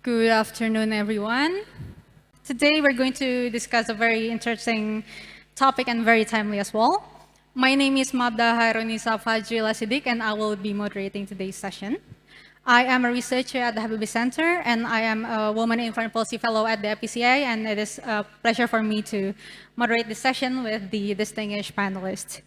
Good afternoon, everyone. Today we're going to discuss a very interesting topic and very timely as well. My name is Mabda Haronisa Fajrila Siddiq, and I will be moderating today's session. I am a researcher at the Habibi Center, and I am a Women in Foreign Policy Fellow at the FPCA, and it is a pleasure for me to moderate this session with the distinguished panelists.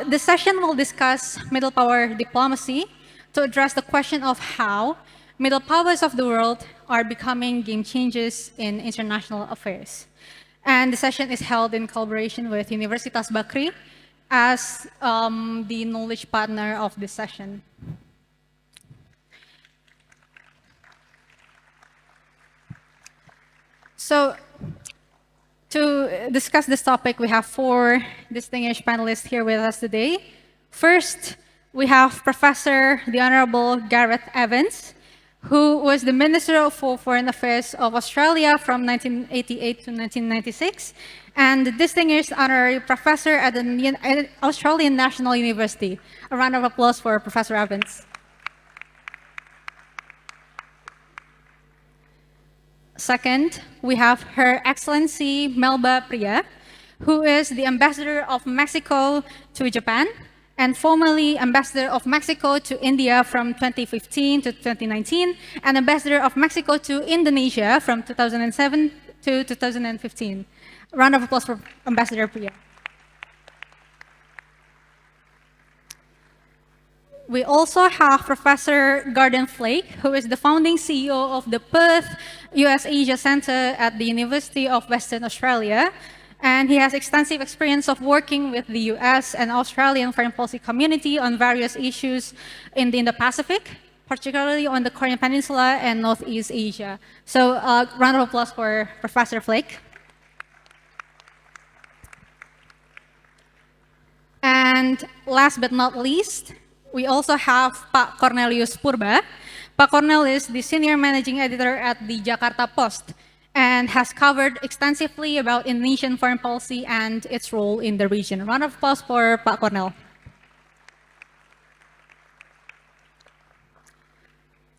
This session will discuss middle power diplomacy to address the question of how middle powers of the world are becoming game changers in international affairs. And the session is held in collaboration with Universitas Bakri as the knowledge partner of this session. So, to discuss this topic, we have four distinguished panelists here with us today. First, we have Professor the Honorable Gareth Evans, who was the Minister for Foreign Affairs of Australia from 1988 to 1996, and the Distinguished Honorary Professor at the Australian National University. A round of applause for Professor Evans. Second, we have Her Excellency Melba Priya, who is the Ambassador of Mexico to Japan and formerly Ambassador of Mexico to India from 2015 to 2019, and Ambassador of Mexico to Indonesia from 2007 to 2015. A round of applause for Ambassador Priya. We also have Professor Gordon Flake, who is the founding CEO of the Perth US Asia Center at the University of Western Australia. And he has extensive experience of working with the US and Australian foreign policy community on various issues in the Indo-Pacific, particularly on the Korean Peninsula and Northeast Asia. So round of applause for Professor Flake. And last but not least, we also have Pak Cornelius Purba. Pak Cornel is the senior managing editor at the Jakarta Post and has covered extensively about Indonesian foreign policy and its role in the region. A round of applause for Pak Cornel.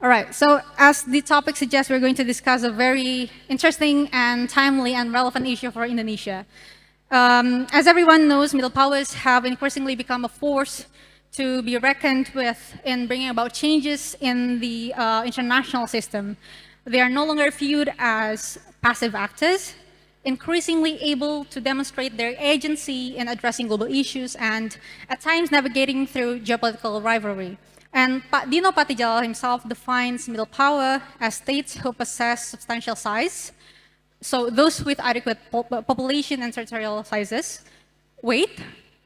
All right, so as the topic suggests, we're going to discuss a very interesting and timely and relevant issue for Indonesia. As everyone knows, middle powers have increasingly become a force to be reckoned with in bringing about changes in the international system. They are no longer viewed as passive actors, increasingly able to demonstrate their agency in addressing global issues and at times navigating through geopolitical rivalry. And Pak Dino Patijala himself defines middle power as states who possess substantial size, so those with adequate population and territorial sizes, weight,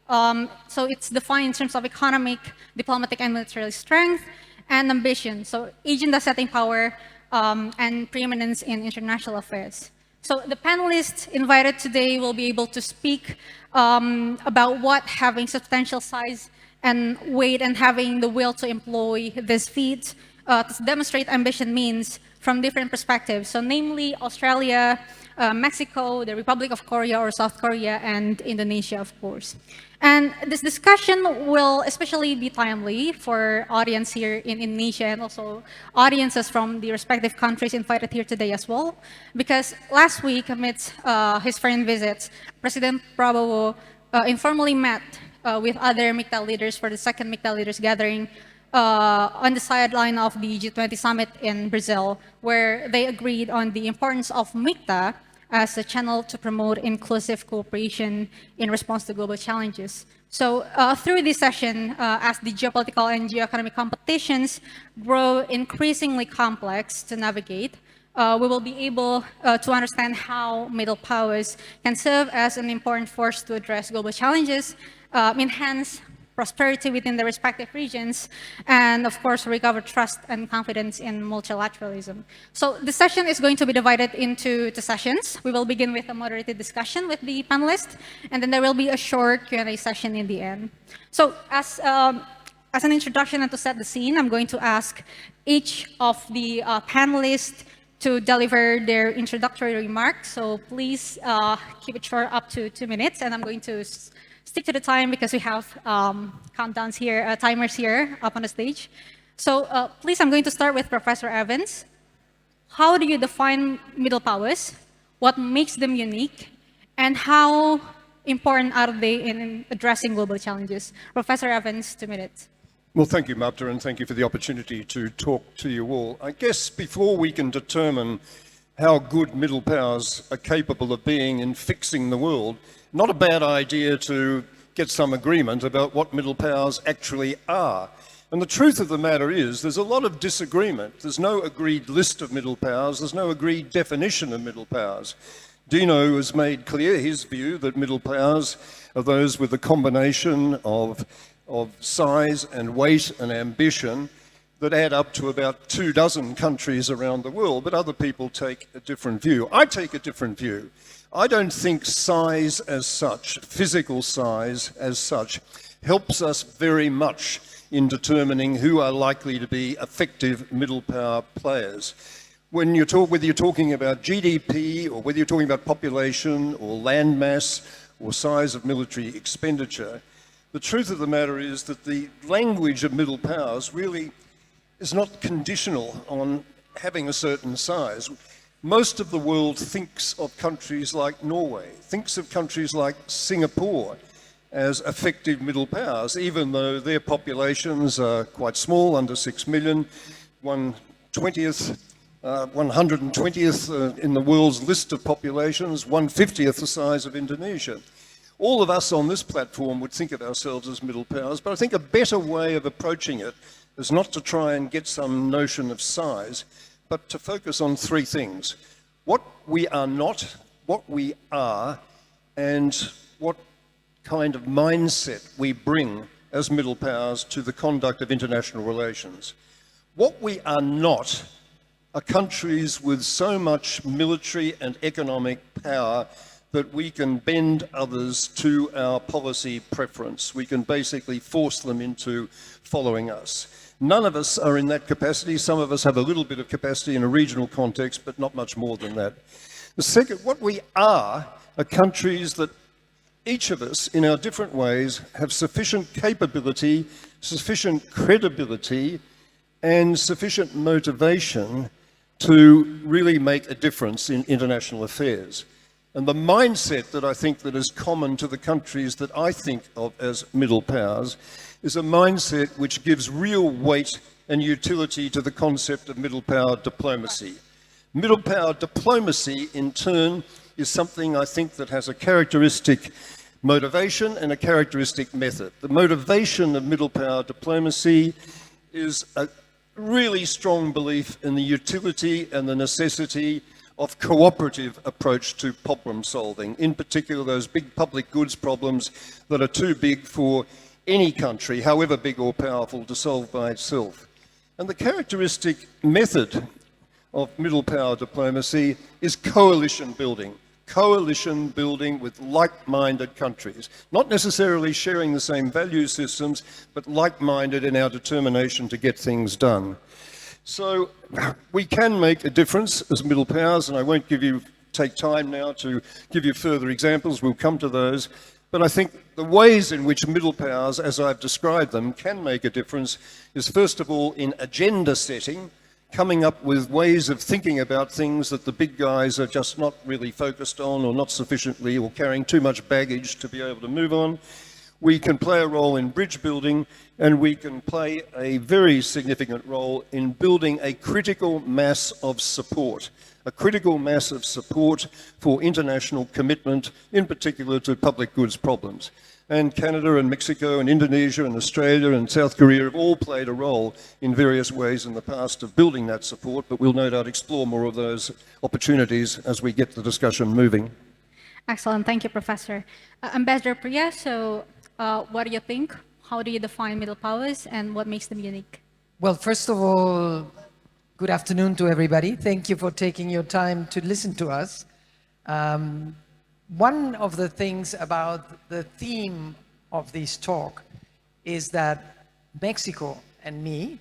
so it's defined in terms of economic, diplomatic, and military strength, and ambition, so agenda-setting power and preeminence in international affairs. So the panelists invited today will be able to speak about what having substantial size and weight and having the will to employ this feat to demonstrate ambition means from different perspectives. So namely Australia, Mexico, the Republic of Korea or South Korea, and Indonesia, of course. And this discussion will especially be timely for audience here in Indonesia and also audiences from the respective countries invited here today as well. Because last week, amidst his foreign visits, President Prabowo informally met with other MICTA leaders for the second MICTA leaders gathering on the sideline of the G20 summit in Brazil, where they agreed on the importance of MICTA as a channel to promote inclusive cooperation in response to global challenges. So through this session, as the geopolitical and geoeconomic competitions grow increasingly complex to navigate, we will be able to understand how middle powers can serve as an important force to address global challenges, enhance prosperity within the respective regions, and of course, recover trust and confidence in multilateralism. So the session is going to be divided into two sessions. We will begin with a moderated discussion with the panelists, and then there will be a short Q&A session in the end. So as an introduction and to set the scene, I'm going to ask each of the panelists to deliver their introductory remarks. So please keep it short, up to 2 minutes, and I'm going to stick to the time because we have countdowns here, timers here up on the stage. So please, I'm going to start with Professor Evans. how do you define middle powers? What makes them unique? And how important are they in addressing global challenges? Professor Evans, 2 minutes. Well, thank you, Mabda, and thank you for the opportunity to talk to you all. I guess before we can determine how good middle powers are capable of being in fixing the world, not a bad idea to get some agreement about what middle powers actually are. And the truth of the matter is there's a lot of disagreement. There's no agreed list of middle powers. There's no agreed definition of middle powers. Dino has made clear his view that middle powers are those with a combination of size and weight and ambition that add up to about 24 countries around the world, but other people take a different view. I take a different view. I don't think size as such, physical size as such, helps us very much in determining who are likely to be effective middle power players. Whether you're talking about GDP or whether you're talking about population or land mass or size of military expenditure, the truth of the matter is that the language of middle powers really is not conditional on having a certain size. Most of the world thinks of countries like Norway, thinks of countries like Singapore as effective middle powers, even though their populations are quite small, under 6 million, 120th in the world's list of populations, 1/50th the size of Indonesia. All of us on this platform would think of ourselves as middle powers, but I think a better way of approaching it is not to try and get some notion of size, but to focus on 3 things: what we are not, what we are, and what kind of mindset we bring as middle powers to the conduct of international relations. What we are not are countries with so much military and economic power that we can bend others to our policy preference. We can basically force them into following us. None of us are in that capacity. Some of us have a little bit of capacity in a regional context, but not much more than that. The second, what we are countries that each of us, in our different ways, have sufficient capability, sufficient credibility, and sufficient motivation to really make a difference in international affairs. And the mindset that I think that is common to the countries that I think of as middle powers is a mindset which gives real weight and utility to the concept of middle power diplomacy. Middle power diplomacy, in turn, is something I think that has a characteristic motivation and a characteristic method. The motivation of middle power diplomacy is a really strong belief in the utility and the necessity of cooperative approach to problem solving, in particular those big public goods problems that are too big for any country, however big or powerful, to solve by itself. And the characteristic method of middle power diplomacy is coalition building. Coalition building with like-minded countries, not necessarily sharing the same value systems, but like-minded in our determination to get things done. So we can make a difference as middle powers, and I won't take time now to give you further examples. We'll come to those. But I think the ways in which middle powers, as I've described them, can make a difference is, first of all, in agenda setting, coming up with ways of thinking about things that the big guys are just not really focused on, or not sufficiently, or carrying too much baggage to be able to move on. We can play a role in bridge building, and we can play a very significant role in building a critical mass of support for international commitment, in particular to public goods problems. And Canada and Mexico and Indonesia and Australia and South Korea have all played a role in various ways in the past of building that support, but we'll no doubt explore more of those opportunities as we get the discussion moving. Excellent. Thank you, Professor. Ambassador Priya, so what do you think? How do you define middle powers and what makes them unique? Well, first of all, good afternoon to everybody. Thank you for taking your time to listen to us. One of the things about the theme of this talk is that Mexico and me,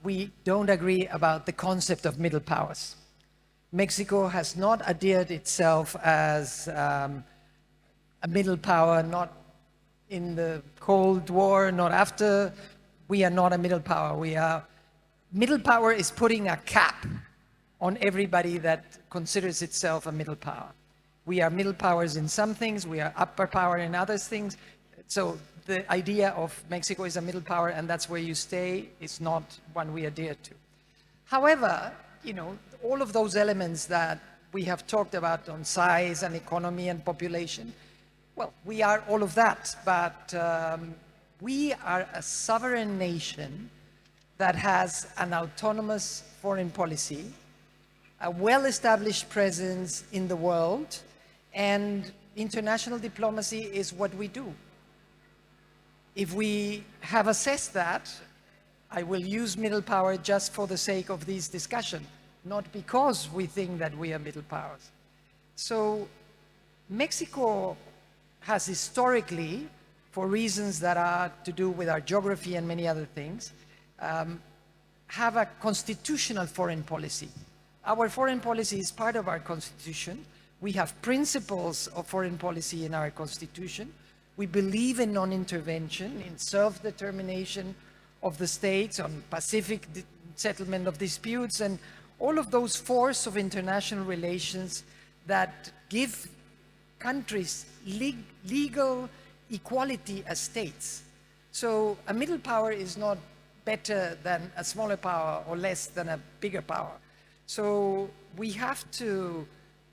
we don't agree about the concept of middle powers. Mexico has not adhered itself as a middle power, not in the Cold War, not after. We are not a middle power. Middle power is putting a cap on everybody that considers itself a middle power. We are middle powers in some things, we are upper power in other things. So the idea of Mexico is a middle power and that's where you stay is not one we adhere to. However, you know, all of those elements that we have talked about on size and economy and population, well, we are all of that, but we are a sovereign nation that has an autonomous foreign policy, a well-established presence in the world, and international diplomacy is what we do. If we have assessed that, I will use middle power just for the sake of this discussion, not because we think that we are middle powers. So Mexico has historically, for reasons that are to do with our geography and many other things, have a constitutional foreign policy. Our foreign policy is part of our constitution. We have principles of foreign policy in our constitution. We believe in non-intervention, in self-determination of the states, on Pacific settlement of disputes, and all of those force of international relations that give countries legal equality as states. So a middle power is not better than a smaller power or less than a bigger power. So we have to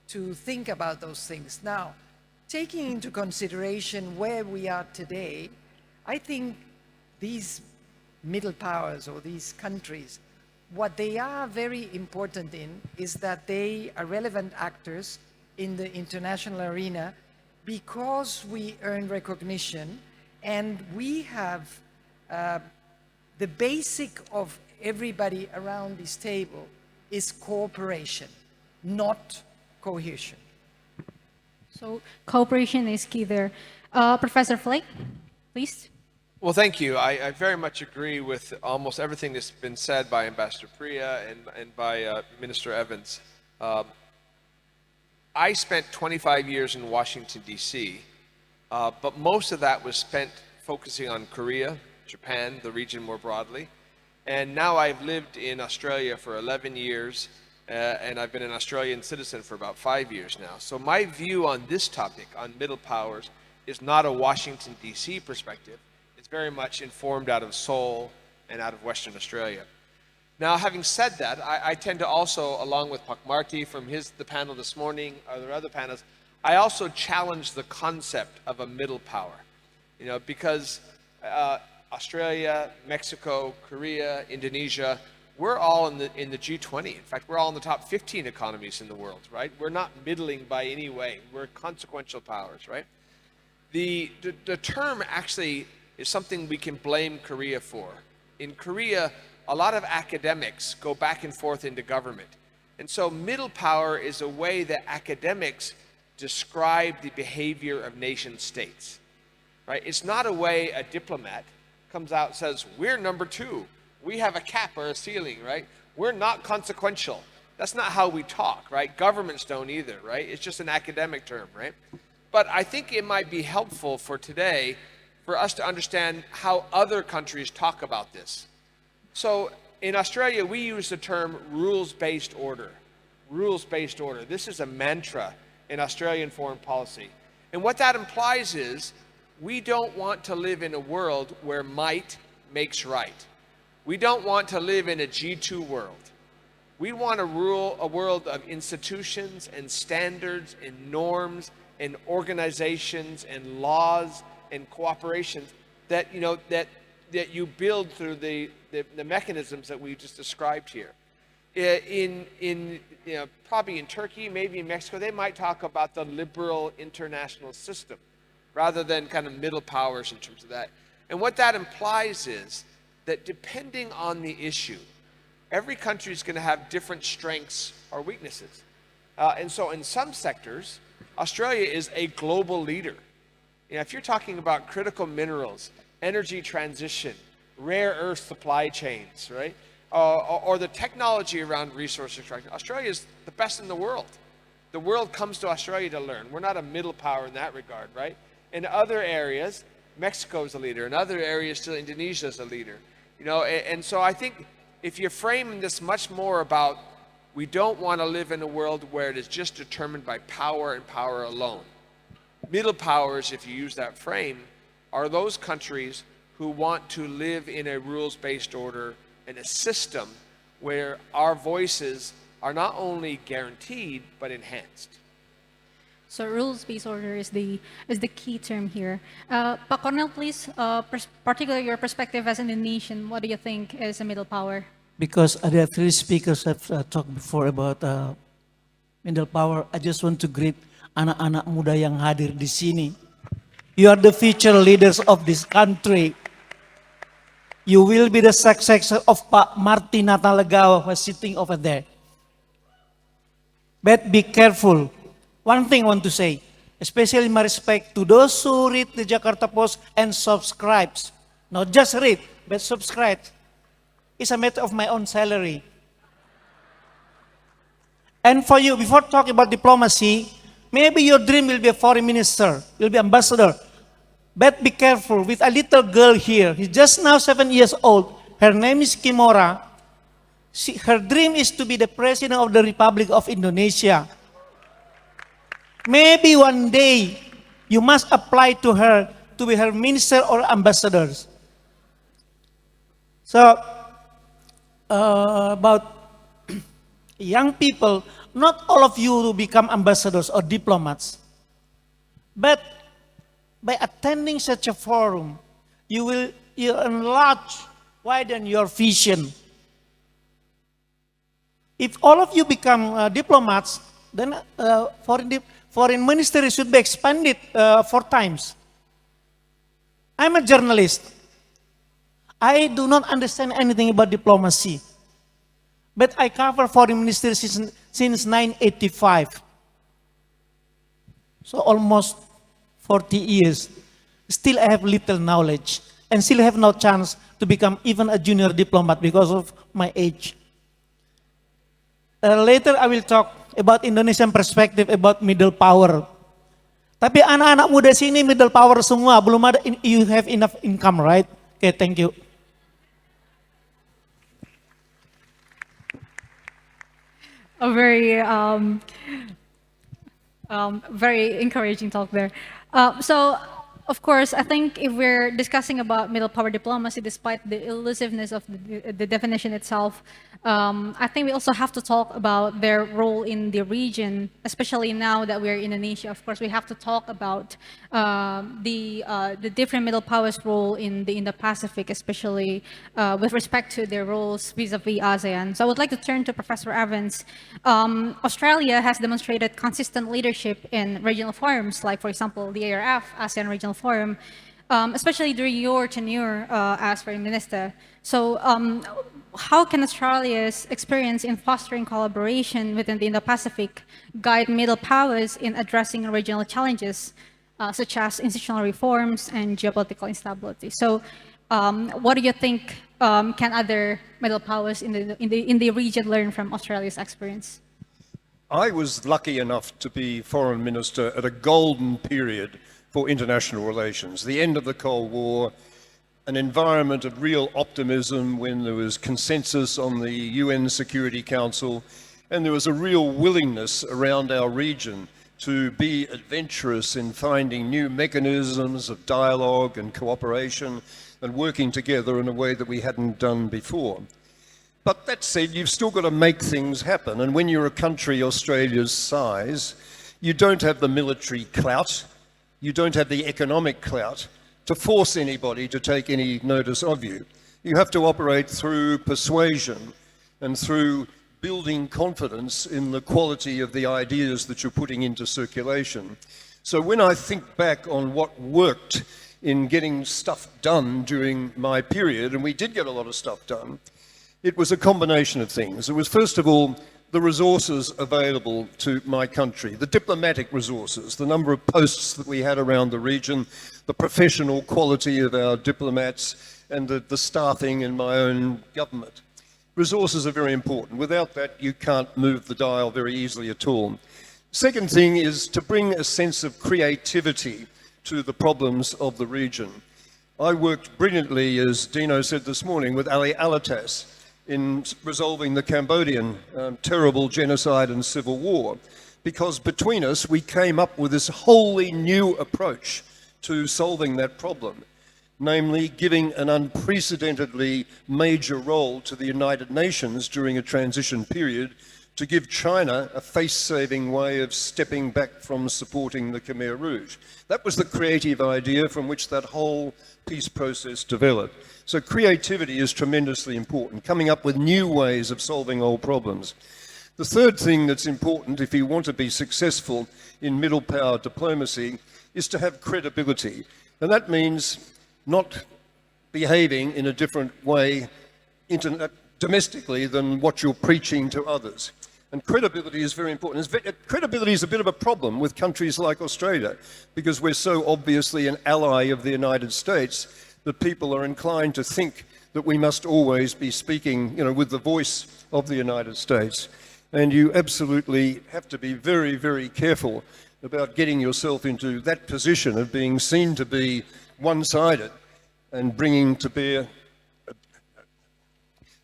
think about those things. Now, taking into consideration where we are today, I think these middle powers or these countries, what they are very important in is that they are relevant actors in the international arena because we earn recognition and we have the basic of everybody around this table is cooperation, not cohesion. So cooperation is key there. Professor Flake, please. Well, thank you. I very much agree with almost everything that's been said by Ambassador Priya and by Minister Evans. I spent 25 years in Washington, D.C., but most of that was spent focusing on Korea, Japan, the region more broadly. And now I've lived in Australia for 11 years, and I've been an Australian citizen for about 5 years now. So my view on this topic, on middle powers, is not a Washington, D.C. perspective. It's very much informed out of Seoul and out of Western Australia. Now, having said that, I tend to also, along with Pak Marty from the panel this morning, or there are other panels, I also challenge the concept of a middle power. You know, because Australia, Mexico, Korea, Indonesia, we're all in the G20. In fact, we're all in the top 15 economies in the world, right? We're not middling by any way. We're consequential powers, right? The term actually is something we can blame Korea for. In Korea, a lot of academics go back and forth into government. And so middle power is a way that academics describe the behavior of nation states, right? It's not a way a diplomat comes out and says, we're number 2. We have a cap or a ceiling, right? We're not consequential. That's not how we talk, right? Governments don't either, right? It's just an academic term, right? But I think it might be helpful for today for us to understand how other countries talk about this. So in Australia, we use the term rules-based order. Rules-based order. This is a mantra in Australian foreign policy. And what that implies is we don't want to live in a world where might makes right. We don't want to live in a G2 world. We want to rule a world of institutions and standards and norms and organizations and laws and cooperation that, you know, that you build through the mechanisms that we just described here. Probably in Turkey, maybe in Mexico, they might talk about the liberal international system rather than kind of middle powers in terms of that. And what that implies is that depending on the issue, every country is going to have different strengths or weaknesses. And so in some sectors, Australia is a global leader. You know, if you're talking about critical minerals, energy transition, rare earth supply chains, right? Or the technology around resource extraction, Australia is the best in the world. The world comes to Australia to learn. We're not a middle power in that regard, right? In other areas, Mexico is a leader. In other areas, still Indonesia is a leader. You know, and so I think if you frame this much more about We don't want to live in a world where it is just determined by power and power alone. Middle powers, if you use that frame, are those countries who want to live in a rules-based order and a system where our voices are not only guaranteed, but enhanced. So rules-based order is the key term here. Pak Cornel, please, particularly your perspective as an Indonesian, what do you think is a middle power? Because there are three speakers have talked before about middle power, I just want to greet anak-anak muda yang hadir di sini. You are the future leaders of this country. You will be the successor of Pak Martin Natalegawa who is sitting over there. But be careful. One thing I want to say, especially my respect to those who read the Jakarta Post and subscribes. Not just read, but subscribe. It's a matter of my own salary. And for you, before talking about diplomacy, maybe your dream will be a foreign minister, will be ambassador. But be careful with a little girl here. She's just now 7 years old. Her name is Kimora. Her dream is to be the president of the Republic of Indonesia. Maybe one day you must apply to her to be her minister or ambassadors. So, about young people, not all of you will become ambassadors or diplomats. But by attending such a forum, you enlarge, widen your vision. If all of you become diplomats, then foreign ministry should be expanded 4 times. I'm a journalist. I do not understand anything about diplomacy. But I cover foreign ministry since 1985. So almost 40 years. Still I have little knowledge and still have no chance to become even a junior diplomat because of my age. Later I will talk about Indonesian perspective about middle power. Tapi anak-anak muda sini middle power semua, belum ada, you have enough income, right? Okay, thank you. A very encouraging talk there. So, of course, I think if we're discussing about middle power diplomacy, despite the elusiveness of the definition itself, I think we also have to talk about their role in the region, especially now that we're in Indonesia. Of course, we have to talk about the different middle powers' role in the Indo-Pacific, especially with respect to their roles vis-a-vis ASEAN. So I would like to turn to Professor Evans. Australia has demonstrated consistent leadership in regional forums, like, for example, the ARF, ASEAN Regional Forum, especially during your tenure as Foreign Minister. So how can Australia's experience in fostering collaboration within the Indo-Pacific guide middle powers in addressing regional challenges, such as institutional reforms and geopolitical instability? So what do you think can other middle powers in the region learn from Australia's experience? I was lucky enough to be Foreign Minister at a golden period for international relations, the end of the Cold War, an environment of real optimism when there was consensus on the UN Security Council, and there was a real willingness around our region to be adventurous in finding new mechanisms of dialogue and cooperation and working together in a way that we hadn't done before. But that said, you've still got to make things happen, and when you're a country Australia's size, you don't have the military clout, you don't have the economic clout to force anybody to take any notice of you. You have to operate through persuasion and through building confidence in the quality of the ideas that you're putting into circulation. So when I think back on what worked in getting stuff done during my period, and we did get a lot of stuff done, it was a combination of things. It was, first of all, the resources available to my country, the diplomatic resources, the number of posts that we had around the region, the professional quality of our diplomats, and the staffing in my own government. Resources are very important. Without that, you can't move the dial very easily at all. Second thing is to bring a sense of creativity to the problems of the region. I worked brilliantly, as Dino said this morning, with Ali Alatas. in resolving the Cambodian terrible genocide and civil war, because between us we came up with this wholly new approach to solving that problem, namely giving an unprecedentedly major role to the United Nations during a transition period to give China a face-saving way of stepping back from supporting the Khmer Rouge. That was the creative idea from which that whole peace process developed. So creativity is tremendously important, coming up with new ways of solving old problems. The third thing that's important if you want to be successful in middle power diplomacy is to have credibility. And that means not behaving in a different way domestically than what you're preaching to others. And credibility is very important. Credibility is a bit of a problem with countries like Australia, because we're so obviously an ally of the United States that people are inclined to think that we must always be speaking, with the voice of the United States. And you absolutely have to be very, very careful about getting yourself into that position of being seen to be one-sided and bringing to bear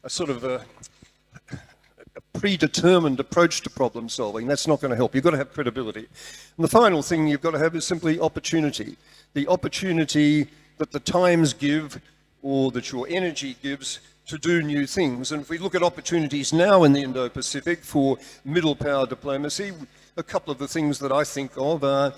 a sort of a predetermined approach to problem solving. That's not going to help. You've got to have credibility. And the final thing you've got to have is simply opportunity. The opportunity that the times give, or that your energy gives, to do new things. And if we look at opportunities now in the Indo-Pacific for middle power diplomacy, a couple of the things that I think of are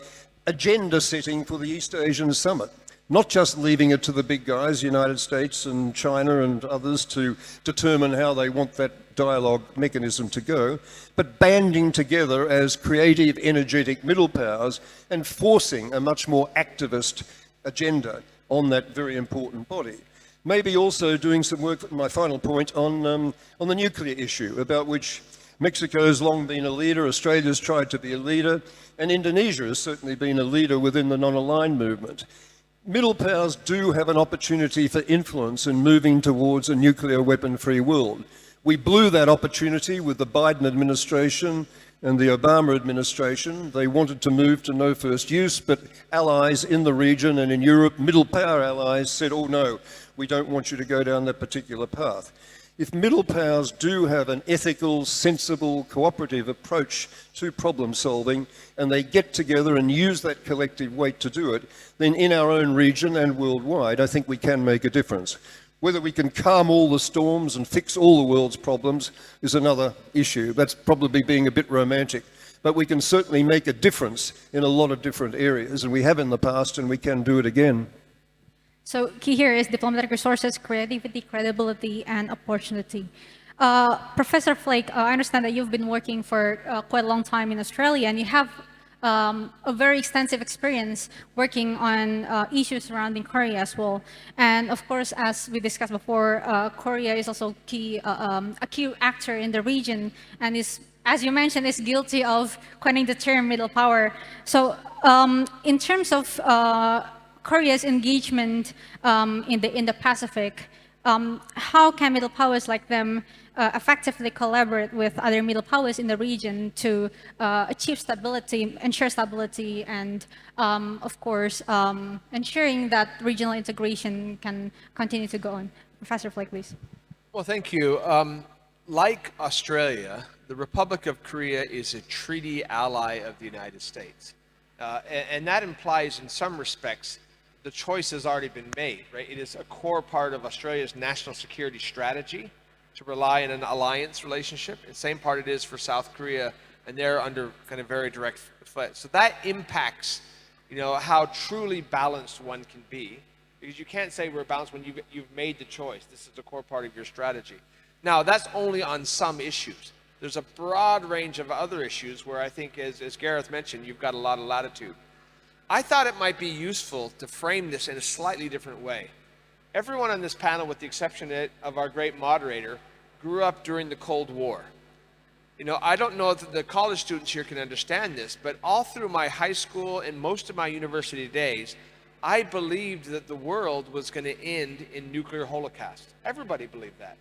agenda setting for the East Asian Summit. Not just leaving it to the big guys, United States and China and others, to determine how they want that dialogue mechanism to go, but banding together as creative, energetic middle powers and forcing a much more activist agenda on that very important body. Maybe also doing some work, my final point, on the nuclear issue, about which Mexico has long been a leader, Australia's tried to be a leader, and Indonesia has certainly been a leader within the non-aligned movement. Middle powers do have an opportunity for influence in moving towards a nuclear weapon-free world. We blew that opportunity with the Biden administration and the Obama administration. They wanted to move to no first use, but allies in the region and in Europe, middle power allies, said, oh no, we don't want you to go down that particular path. If middle powers do have an ethical, sensible, cooperative approach to problem solving, and they get together and use that collective weight to do it, then in our own region and worldwide, I think we can make a difference. Whether we can calm all the storms and fix all the world's problems is another issue. That's probably being a bit romantic. But we can certainly make a difference in a lot of different areas, and we have in the past, and we can do it again. So key here is diplomatic resources, creativity, credibility, and opportunity. Professor Flake, I understand that you've been working for quite a long time in Australia, and you have a very extensive experience working on issues surrounding Korea as well. And of course, as we discussed before, Korea is also a key actor in the region, and is, as you mentioned, is guilty of coining the term middle power. So in terms of Korea's engagement in the Pacific, how can middle powers like them effectively collaborate with other middle powers in the region to achieve stability, ensure stability, and of course, ensuring that regional integration can continue to go on? Professor Flake, please. Well, thank you. Like Australia, the Republic of Korea is a treaty ally of the United States. And that implies, in some respects, the choice has already been made, right? It is a core part of Australia's national security strategy to rely on an alliance relationship. The same part it is for South Korea, and they're under kind of very direct threat. So that impacts, how truly balanced one can be, because you can't say we're balanced when you've made the choice. This is a core part of your strategy. Now, that's only on some issues. There's a broad range of other issues where I think, as Gareth mentioned, you've got a lot of latitude. I thought it might be useful to frame this in a slightly different way. Everyone on this panel, with the exception of our great moderator, grew up during the Cold War. I don't know if the college students here can understand this, but all through my high school and most of my university days, I believed that the world was going to end in nuclear holocaust. Everybody believed that.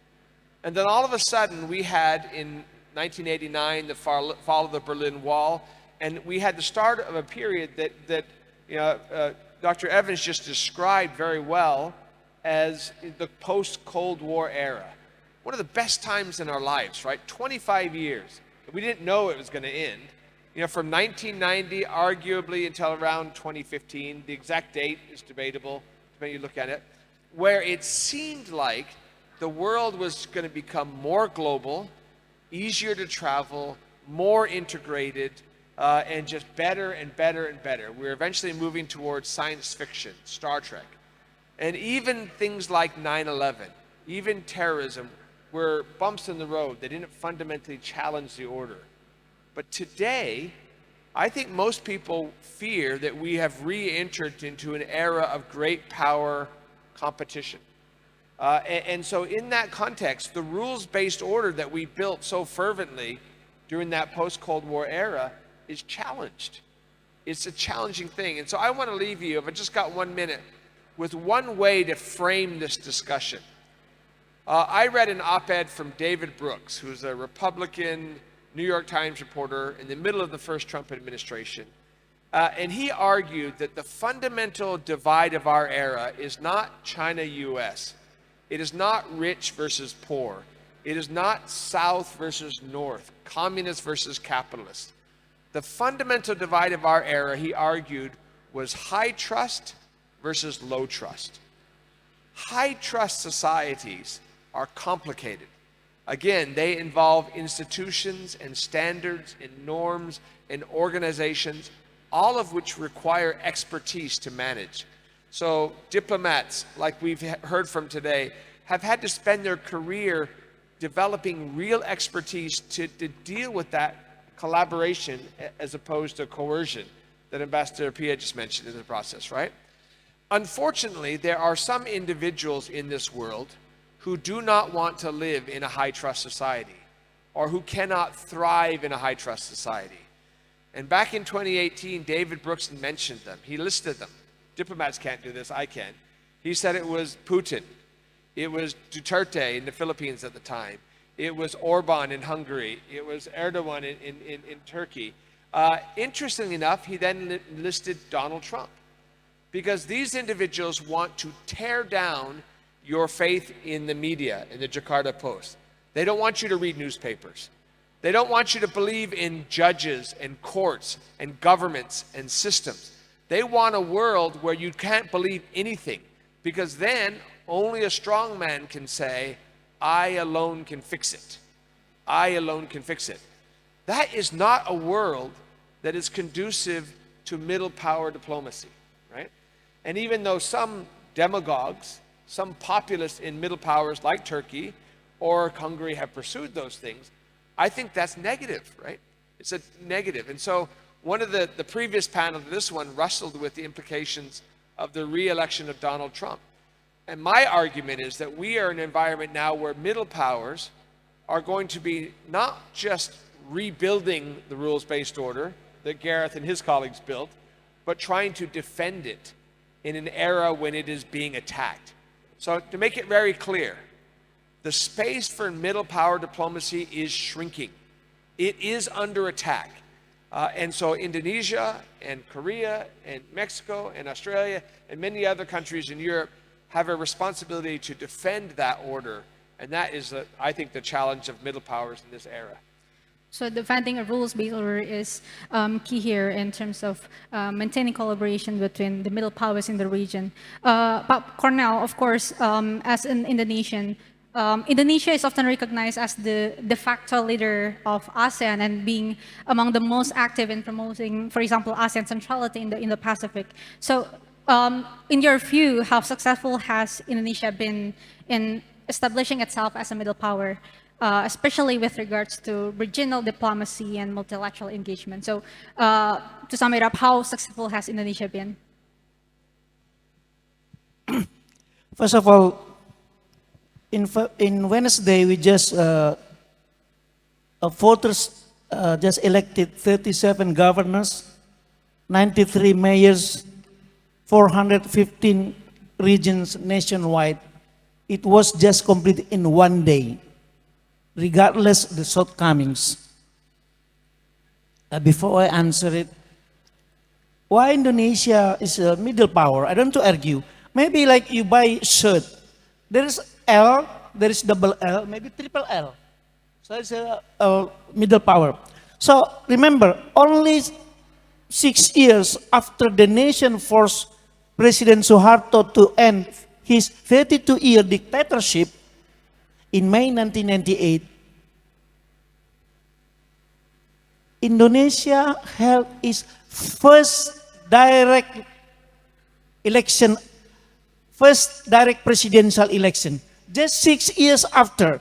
And then all of a sudden, we had, in 1989, the fall of the Berlin Wall, and we had the start of a period that Dr. Evans just described very well as the post-Cold War era. one of the best times in our lives, right? 25 years. We didn't know it was going to end. You know, from 1990, arguably, until around 2015, the exact date is debatable, depending you look at it, where it seemed like the world was going to become more global, easier to travel, more integrated, and just better and better and better. We're eventually moving towards science fiction, Star Trek. And even things like 9/11, even terrorism, were bumps in the road. They didn't fundamentally challenge the order. But today, I think most people fear that we have re-entered into an era of great power competition. And so in that context, the rules-based order that we built so fervently during that post-Cold War era is challenged. It's a challenging thing. And so I want to leave you, if I just got 1 minute, with one way to frame this discussion. I read an op-ed from David Brooks, who's a Republican New York Times reporter in the middle of the first Trump administration. And he argued that the fundamental divide of our era is not China-US. It is not rich versus poor. It is not South versus North, communist versus capitalist. The fundamental divide of our era, he argued, was high trust versus low trust. High trust societies are complicated. Again, they involve institutions and standards and norms and organizations, all of which require expertise to manage. So diplomats, like we've heard from today, have had to spend their career developing real expertise to deal with that collaboration as opposed to coercion that Ambassador Pia just mentioned in the process, right? Unfortunately, there are some individuals in this world who do not want to live in a high-trust society or who cannot thrive in a high-trust society. And back in 2018, David Brooks mentioned them. He listed them. Diplomats can't do this, I can. He said it was Putin. It was Duterte in the Philippines at the time. It was Orban in Hungary. It was Erdogan in Turkey. Interestingly enough, he then listed Donald Trump, because these individuals want to tear down your faith in the media, in the Jakarta Post. They don't want you to read newspapers. They don't want you to believe in judges and courts and governments and systems. They want a world where you can't believe anything, because then only a strong man can say, I alone can fix it. I alone can fix it. That is not a world that is conducive to middle power diplomacy, right? And even though some demagogues, some populists in middle powers like Turkey or Hungary have pursued those things, I think that's negative, right? It's a negative. And so one of the previous panel, this one, wrestled with the implications of the re-election of Donald Trump. And my argument is that we are in an environment now where middle powers are going to be not just rebuilding the rules-based order that Gareth and his colleagues built, but trying to defend it in an era when it is being attacked. So to make it very clear, the space for middle power diplomacy is shrinking. It is under attack. And so Indonesia and Korea and Mexico and Australia and many other countries in Europe have a responsibility to defend that order. And that is, I think, the challenge of middle powers in this era. So defending a rules-based order is key here in terms of maintaining collaboration between the middle powers in the region. But Cornell, of course, as an Indonesian, Indonesia is often recognized as the de facto leader of ASEAN and being among the most active in promoting, for example, ASEAN centrality in the Indo-Pacific. So in your view, how successful has Indonesia been in establishing itself as a middle power? Especially with regards to regional diplomacy and multilateral engagement. So to sum it up, how successful has Indonesia been? First of all, in Wednesday, we just, voters just elected 37 governors, 93 mayors, 415 regions nationwide. It was just completed in one day, regardless the shortcomings. Before I answer it, why Indonesia is a middle power? I don't want to argue. Maybe like you buy shirt, there is L, there is double L, maybe triple L. So it's a middle power. So remember, only 6 years after the nation forced President Suharto to end his 32-year dictatorship in May 1998, Indonesia held its first direct election, first direct presidential election. Just 6 years after.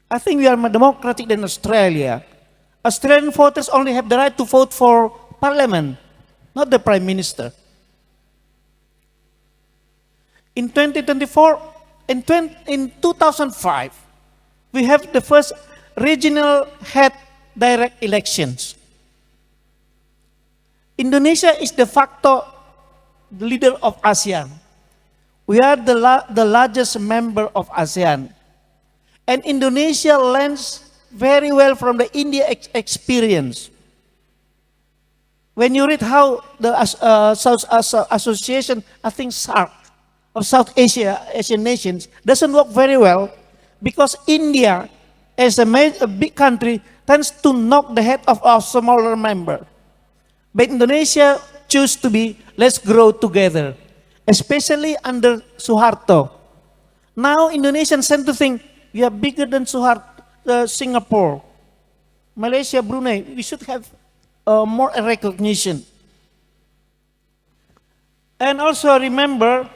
I think we are more democratic than Australia. Australian voters only have the right to vote for parliament, not the prime minister. In 2024, in 2005, we have the first regional head direct elections. Indonesia is de facto the leader of ASEAN. We are the largest member of ASEAN. And Indonesia learns very well from the India experience. When you read how the South Association, I think SAARC, of South Asian nations, doesn't work very well because India, as a big country, tends to knock the head of our smaller member. But Indonesia choose to be, let's grow together, especially under Suharto. Now Indonesians tend to think, we are bigger than Singapore, Malaysia, Brunei. We should have more recognition. And also remember,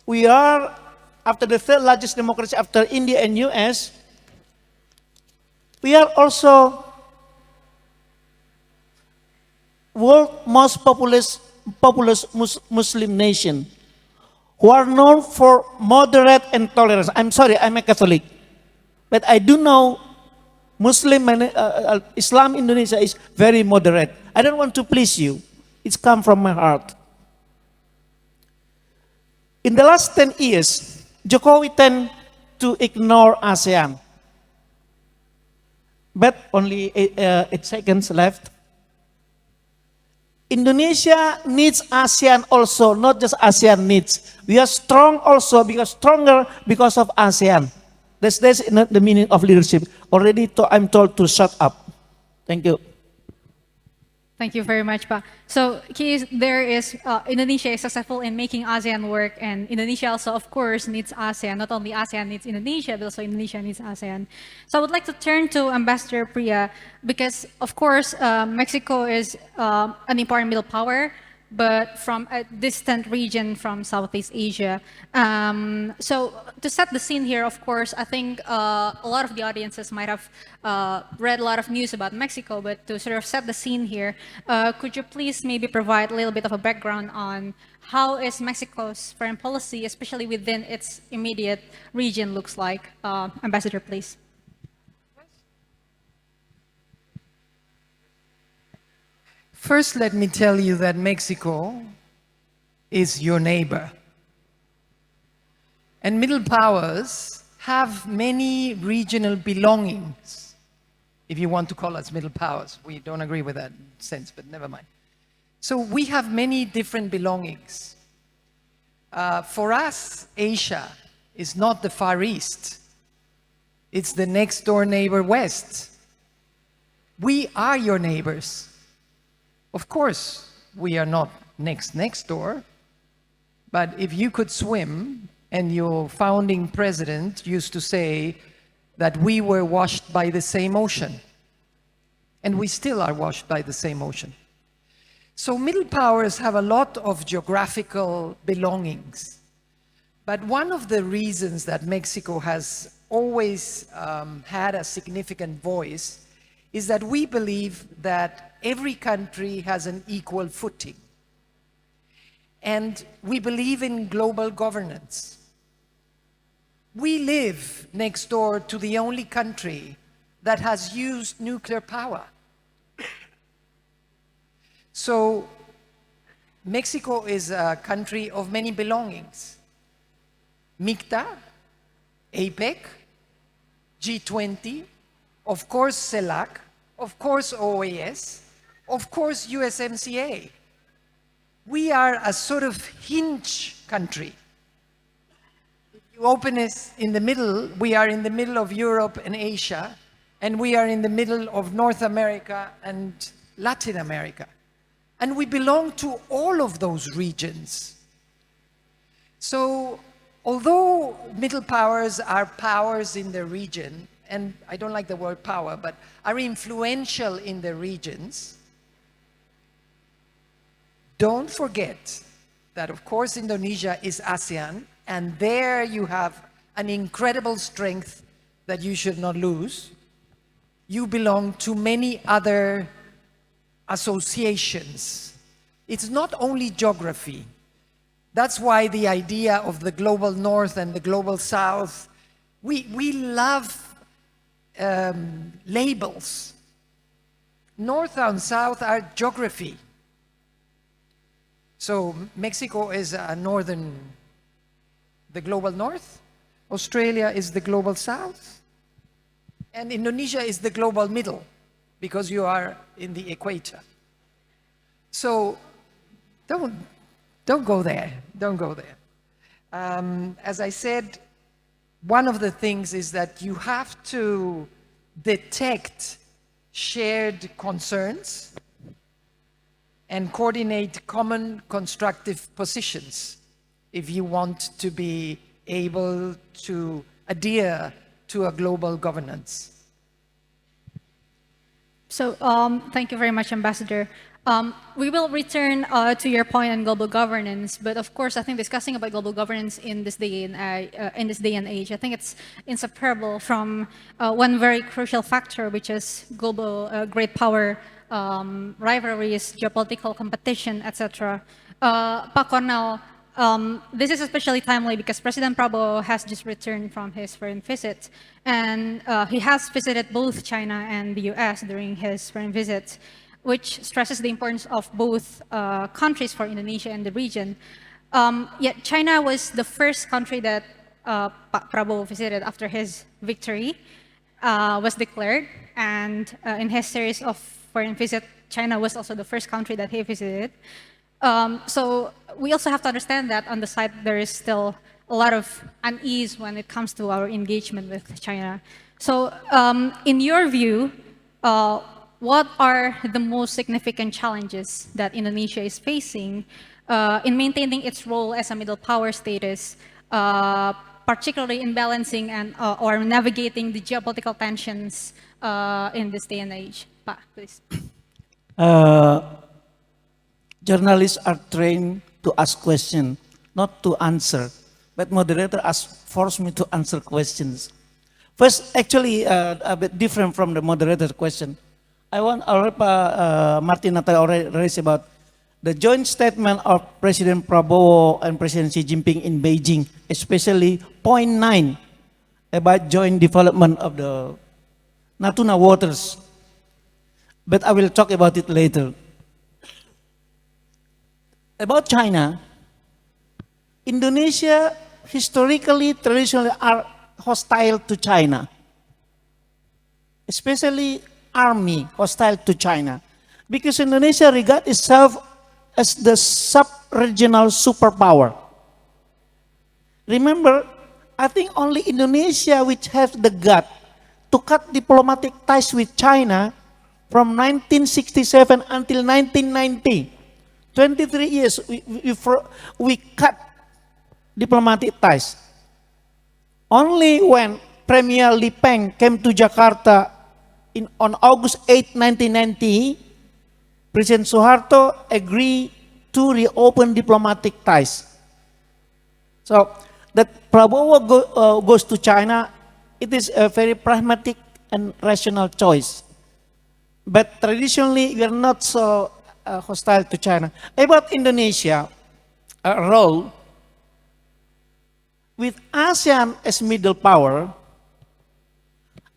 we are, after the third largest democracy after India and US, we are also world most populous Muslim nation who are known for moderate and tolerance. I'm sorry, I'm a Catholic. But I do know Muslim and Islam Indonesia is very moderate. I don't want to please you. It's come from my heart. In the last 10 years, Jokowi tend to ignore ASEAN. But only 8 seconds left. Indonesia needs ASEAN also, not just ASEAN needs. We are strong also because stronger because of ASEAN. That's not the meaning of leadership. Already I'm told to shut up. Thank you. Thank you very much, Pa. So, Indonesia is successful in making ASEAN work, and Indonesia also, of course, needs ASEAN. Not only ASEAN needs Indonesia, but also Indonesia needs ASEAN. So, I would like to turn to Ambassador Priya, because, of course, Mexico is an important middle power, but from a distant region from Southeast Asia. So to set the scene here, of course, I think a lot of the audiences might have read a lot of news about Mexico, but to sort of set the scene here, could you please maybe provide a little bit of a background on how is Mexico's foreign policy, especially within its immediate region, looks like? Ambassador, please. First, let me tell you that Mexico is your neighbor. And middle powers have many regional belongings, if you want to call us middle powers. We don't agree with that sense, but never mind. So we have many different belongings. For us, Asia is not the Far East. It's the next door neighbor West. We are your neighbors. Of course, we are not next door, but if you could swim, and your founding president used to say that we were washed by the same ocean, and we still are washed by the same ocean. So middle powers have a lot of geographical belongings, but one of the reasons that Mexico has always had a significant voice is that we believe that every country has an equal footing. And we believe in global governance. We live next door to the only country that has used nuclear power. So Mexico is a country of many belongings. MICTA, APEC, G20, of course CELAC, of course OAS, of course USMCA. We are a sort of hinge country. If You open us in the middle. We are in the middle of Europe and Asia, and we are in the middle of North America and Latin America. And we belong to all of those regions. So, although middle powers are powers in the region, and I don't like the word power, but are influential in the regions, don't forget that, of course, Indonesia is ASEAN, and there you have an incredible strength that you should not lose. You belong to many other associations. It's not only geography. That's why the idea of the global north and the global south, we love labels. North and south are geography. So Mexico is the global north, Australia is the global south, and Indonesia is the global middle, because you are in the equator. So don't go there, don't go there. As I said, one of the things is that you have to detect shared concerns and coordinate common constructive positions if you want to be able to adhere to a global governance. So thank you very much, Ambassador. We will return to your point on global governance, but of course, I think discussing about global governance in this day and age, I think it's inseparable from one very crucial factor, which is global great power rivalries, geopolitical competition, etc. Pak Cornel, this is especially timely because President Prabowo has just returned from his foreign visit, and he has visited both China and the US during his foreign visit, which stresses the importance of both countries for Indonesia and the region. Yet China was the first country that Pak Prabowo visited after his victory was declared, and in his series of foreign visits, China was also the first country that he visited. So we also have to understand that on the side there is still a lot of unease when it comes to our engagement with China. So in your view, what are the most significant challenges that Indonesia is facing in maintaining its role as a middle power status, particularly in balancing and or navigating the geopolitical tensions in this day and age? Pa, please. Journalists are trained to ask questions, not to answer. But moderator forced me to answer questions. First, actually, a bit different from the moderator question. I want Martin Natale already raised about the joint statement of President Prabowo and President Xi Jinping in Beijing, especially point 9 about joint development of the Natuna waters. But I will talk about it later. About China, Indonesia historically, traditionally are hostile to China, especially army hostile to China, because Indonesia regards itself as the sub-regional superpower. Remember, I think only Indonesia which has the gut to cut diplomatic ties with China from 1967 until 1990. 23 years we cut diplomatic ties. Only when Premier Li Peng came to Jakarta on August 8, 1990, President Suharto agreed to reopen diplomatic ties. So that Prabowo goes to China, it is a very pragmatic and rational choice. But traditionally, we are not so hostile to China. About Indonesia role, with ASEAN as middle power,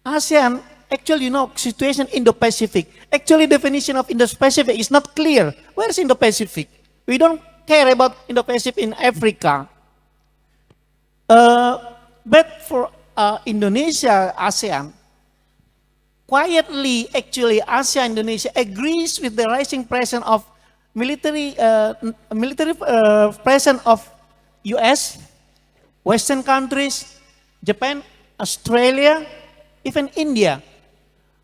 ASEAN actually, situation Indo-Pacific. Actually, definition of Indo-Pacific is not clear. Where is Indo-Pacific? We don't care about Indo-Pacific in Africa. But for Indonesia, ASEAN, quietly, actually, ASEAN Indonesia agrees with the rising presence of military presence of US, Western countries, Japan, Australia, even India,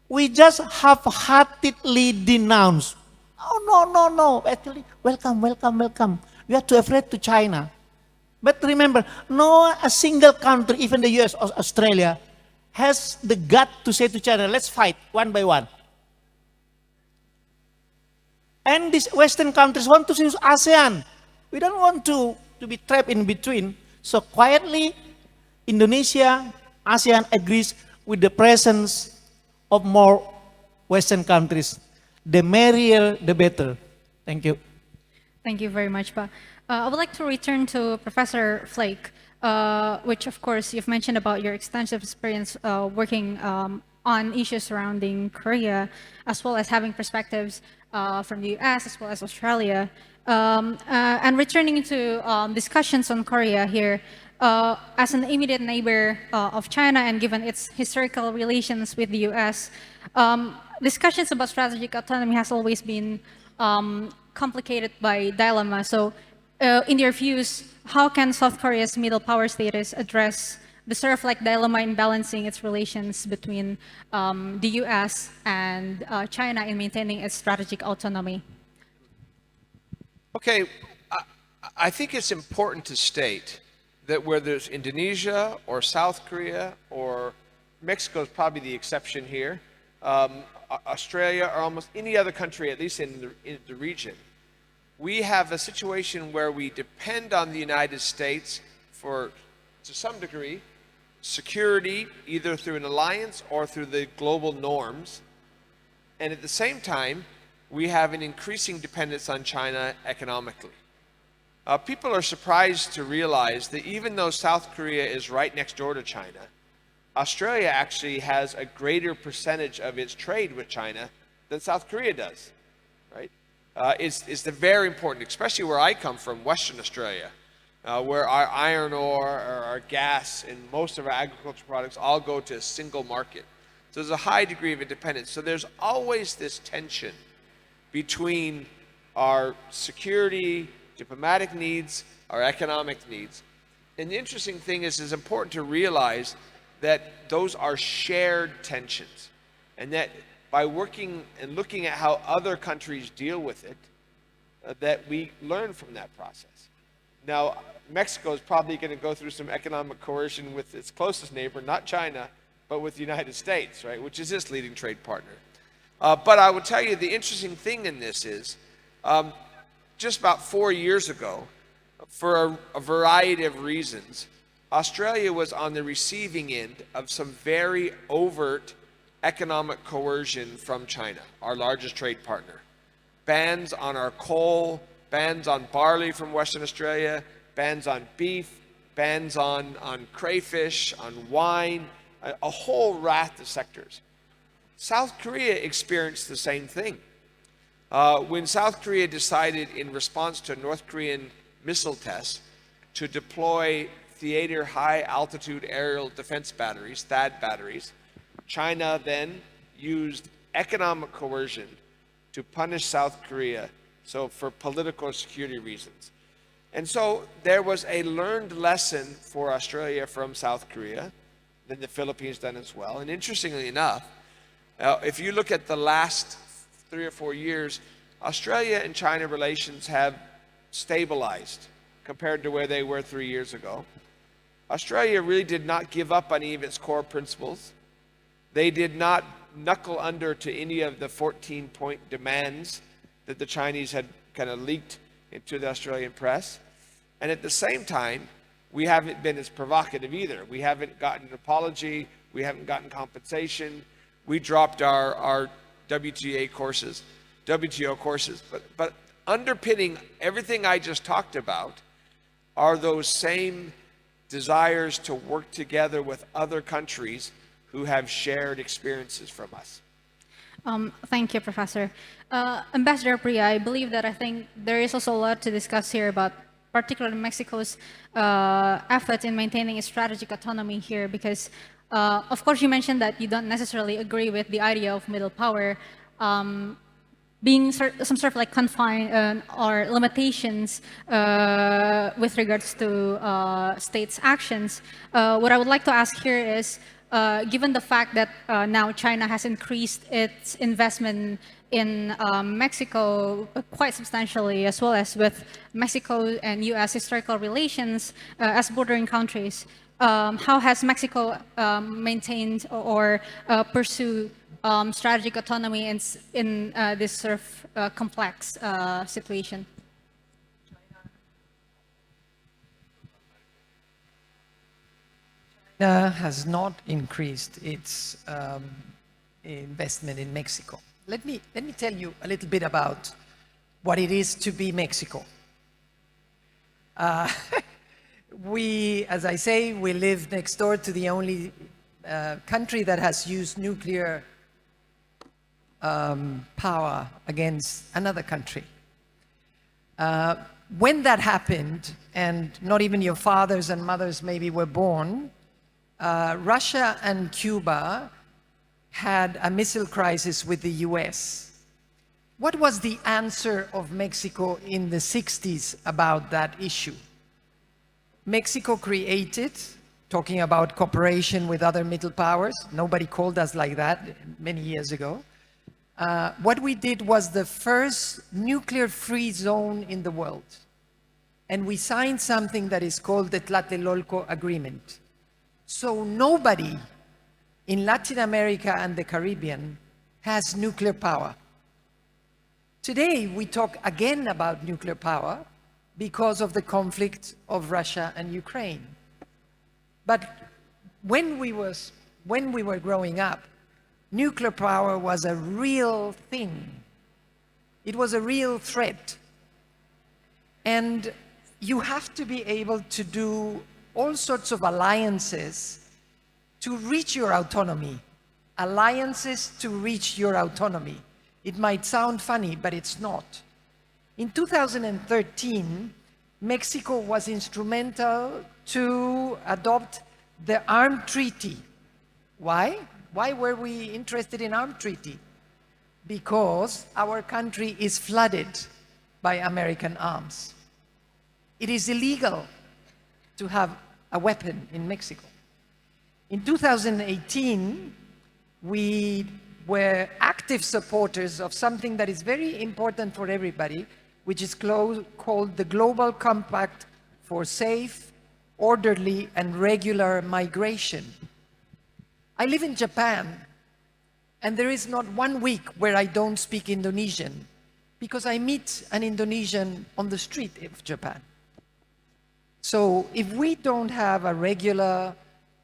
we just half-heartedly denounce. Oh, no, no, no. Actually, welcome, welcome, welcome. We are too afraid to China. But remember, no a single country, even the US or Australia, has the gut to say to China, let's fight one by one. And these Western countries want to use ASEAN. We don't want to be trapped in between. So quietly, Indonesia, ASEAN agrees with the presence of more Western countries. The merrier, the better. Thank you. Thank you very much, Pa. I would like to return to Professor Flake, which of course you've mentioned about your extensive experience working on issues surrounding Korea, as well as having perspectives from the US as well as Australia. And returning to discussions on Korea here, as an immediate neighbor of China and given its historical relations with the US, discussions about strategic autonomy has always been complicated by dilemma. So, in your views, how can South Korea's middle power status address the sort of like dilemma in balancing its relations between the US and China in maintaining its strategic autonomy? Okay, I think it's important to state that whether it's Indonesia or South Korea or Mexico is probably the exception here, Australia or almost any other country, at least in the region, we have a situation where we depend on the United States for, to some degree, security, either through an alliance or through the global norms. And at the same time, we have an increasing dependence on China economically. People are surprised to realize that even though South Korea is right next door to China, Australia actually has a greater percentage of its trade with China than South Korea does, right? It's very important, especially where I come from, Western Australia, where our iron ore or our gas and most of our agricultural products all go to a single market. So there's a high degree of independence. So there's always this tension between our security, diplomatic needs, our economic needs. And the interesting thing is it's important to realize that those are shared tensions, and that by working and looking at how other countries deal with it, that we learn from that process. Now, Mexico is probably going to go through some economic coercion with its closest neighbor, not China, but with the United States, right, which is its leading trade partner. But I will tell you the interesting thing in this is, just about 4 years ago, for a variety of reasons, Australia was on the receiving end of some very overt economic coercion from China, our largest trade partner. Bans on our coal, bans on barley from Western Australia, bans on beef, bans on crayfish, on wine, a whole raft of sectors. South Korea experienced the same thing. When South Korea decided in response to North Korean missile tests to deploy theater high altitude aerial defense batteries, THAAD batteries, China then used economic coercion to punish South Korea, so for political security reasons. And so there was a learned lesson for Australia from South Korea, then the Philippines done as well. And interestingly enough, if you look at the last 3 or 4 years, Australia and China relations have stabilized compared to where they were 3 years ago. Australia really did not give up on any of its core principles. They did not knuckle under to any of the 14-point demands that the Chinese had kind of leaked into the Australian press. And at the same time, we haven't been as provocative either. We haven't gotten an apology. We haven't gotten compensation. We dropped our WTO courses. But underpinning everything I just talked about are those same desires to work together with other countries who have shared experiences from us. Thank you, Professor. Ambassador Priya, I believe that I think there is also a lot to discuss here about particularly Mexico's efforts in maintaining its strategic autonomy here because, of course, you mentioned that you don't necessarily agree with the idea of middle power, being some sort of like confine or limitations with regards to states' actions. What I would like to ask here is, given the fact that now China has increased its investment in Mexico quite substantially, as well as with Mexico and U.S. historical relations as bordering countries, how has Mexico maintained or pursued strategic autonomy in this sort of complex situation? China has not increased its investment in Mexico. Let me tell you a little bit about what it is to be Mexico. We, as I say, we live next door to the only country that has used nuclear power against another country. When that happened, and not even your fathers and mothers maybe were born, Russia and Cuba had a missile crisis with the US. What was the answer of Mexico in the 60s about that issue? Mexico created, talking about cooperation with other middle powers, nobody called us like that many years ago. What we did was the first nuclear-free zone in the world. And we signed something that is called the Tlatelolco Agreement. So nobody in Latin America and the Caribbean has nuclear power. Today, we talk again about nuclear power because of the conflict of Russia and Ukraine. But when we were growing up, nuclear power was a real thing. It was a real threat. And you have to be able to do all sorts of alliances to reach your autonomy. Alliances to reach your autonomy. It might sound funny, but it's not. In 2013, Mexico was instrumental to adopt the Arms Treaty. Why? Why were we interested in Arms Treaty? Because our country is flooded by American arms. It is illegal to have a weapon in Mexico. In 2018, we were active supporters of something that is very important for everybody, which is called the Global Compact for Safe, Orderly, and Regular Migration. I live in Japan, and there is not 1 week where I don't speak Indonesian, because I meet an Indonesian on the street of Japan. So if we don't have a regular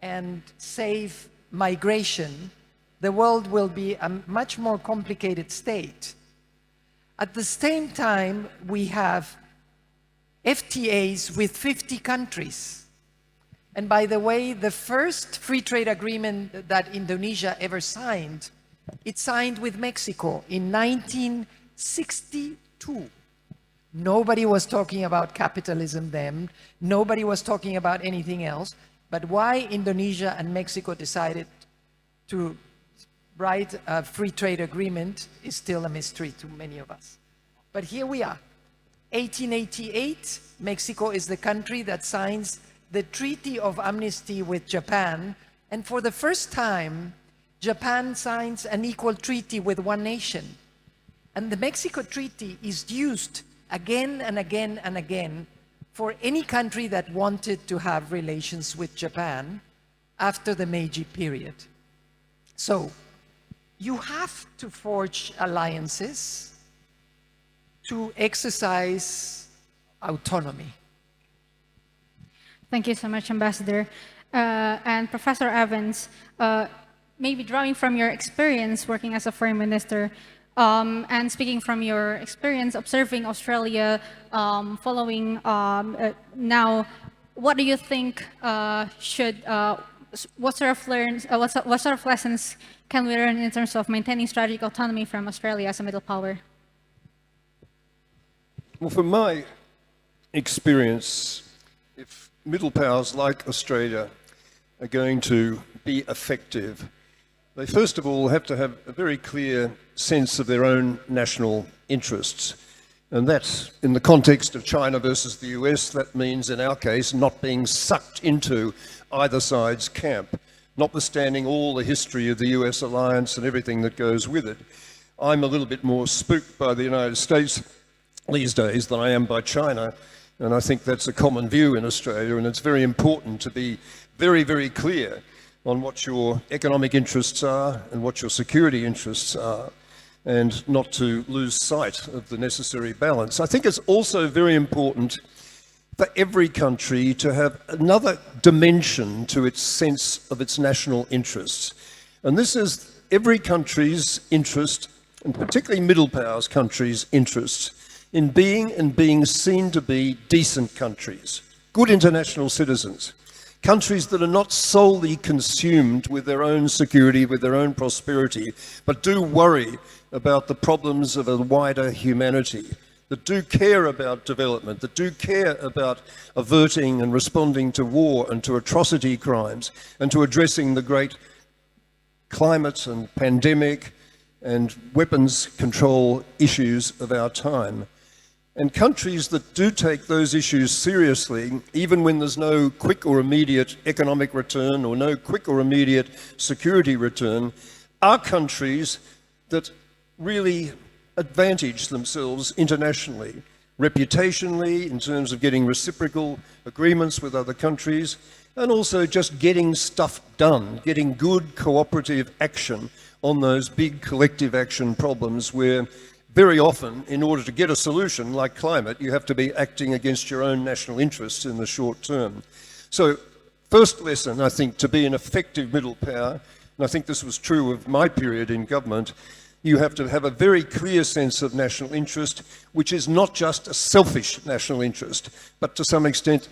and safe migration, the world will be a much more complicated state. At the same time, we have FTAs with 50 countries. And by the way, the first free trade agreement that Indonesia ever signed, it signed with Mexico in 1962. Nobody was talking about capitalism then. Nobody was talking about anything else. But why Indonesia and Mexico decided to write a free trade agreement is still a mystery to many of us. But here we are. 1888, Mexico is the country that signs the Treaty of Amnesty with Japan. And for the first time, Japan signs an equal treaty with one nation. And the Mexico Treaty is used again and again and again for any country that wanted to have relations with Japan after the Meiji period. So, you have to forge alliances to exercise autonomy. Thank you so much, Ambassador. And Professor Evans, maybe drawing from your experience working as a foreign minister, and speaking from your experience observing Australia following now, what do you think what sort of lessons can we learn in terms of maintaining strategic autonomy from Australia as a middle power? Well, from my experience, if middle powers like Australia are going to be effective, They first of all have to have a very clear sense of their own national interests. And that's in the context of China versus the US, that means in our case not being sucked into either side's camp, notwithstanding all the history of the US alliance and everything that goes with it. I'm a little bit more spooked by the United States these days than I am by China, and I think that's a common view in Australia, and it's very important to be very, very clear on what your economic interests are and what your security interests are, and not to lose sight of the necessary balance. I think it's also very important for every country to have another dimension to its sense of its national interests. And this is every country's interest, and particularly middle powers countries' interests, in being seen to be decent countries, good international citizens, countries that are not solely consumed with their own security, with their own prosperity, but do worry about the problems of a wider humanity, that do care about development, that do care about averting and responding to war and to atrocity crimes, and to addressing the great climate and pandemic and weapons control issues of our time. And countries that do take those issues seriously, even when there's no quick or immediate economic return or no quick or immediate security return, are countries that really advantage themselves internationally, reputationally, in terms of getting reciprocal agreements with other countries, and also just getting stuff done, getting good cooperative action on those big collective action problems where very often, in order to get a solution like climate, you have to be acting against your own national interests in the short term. So, first lesson, I think, to be an effective middle power, and I think this was true of my period in government, you have to have a very clear sense of national interest, which is not just a selfish national interest, but to some extent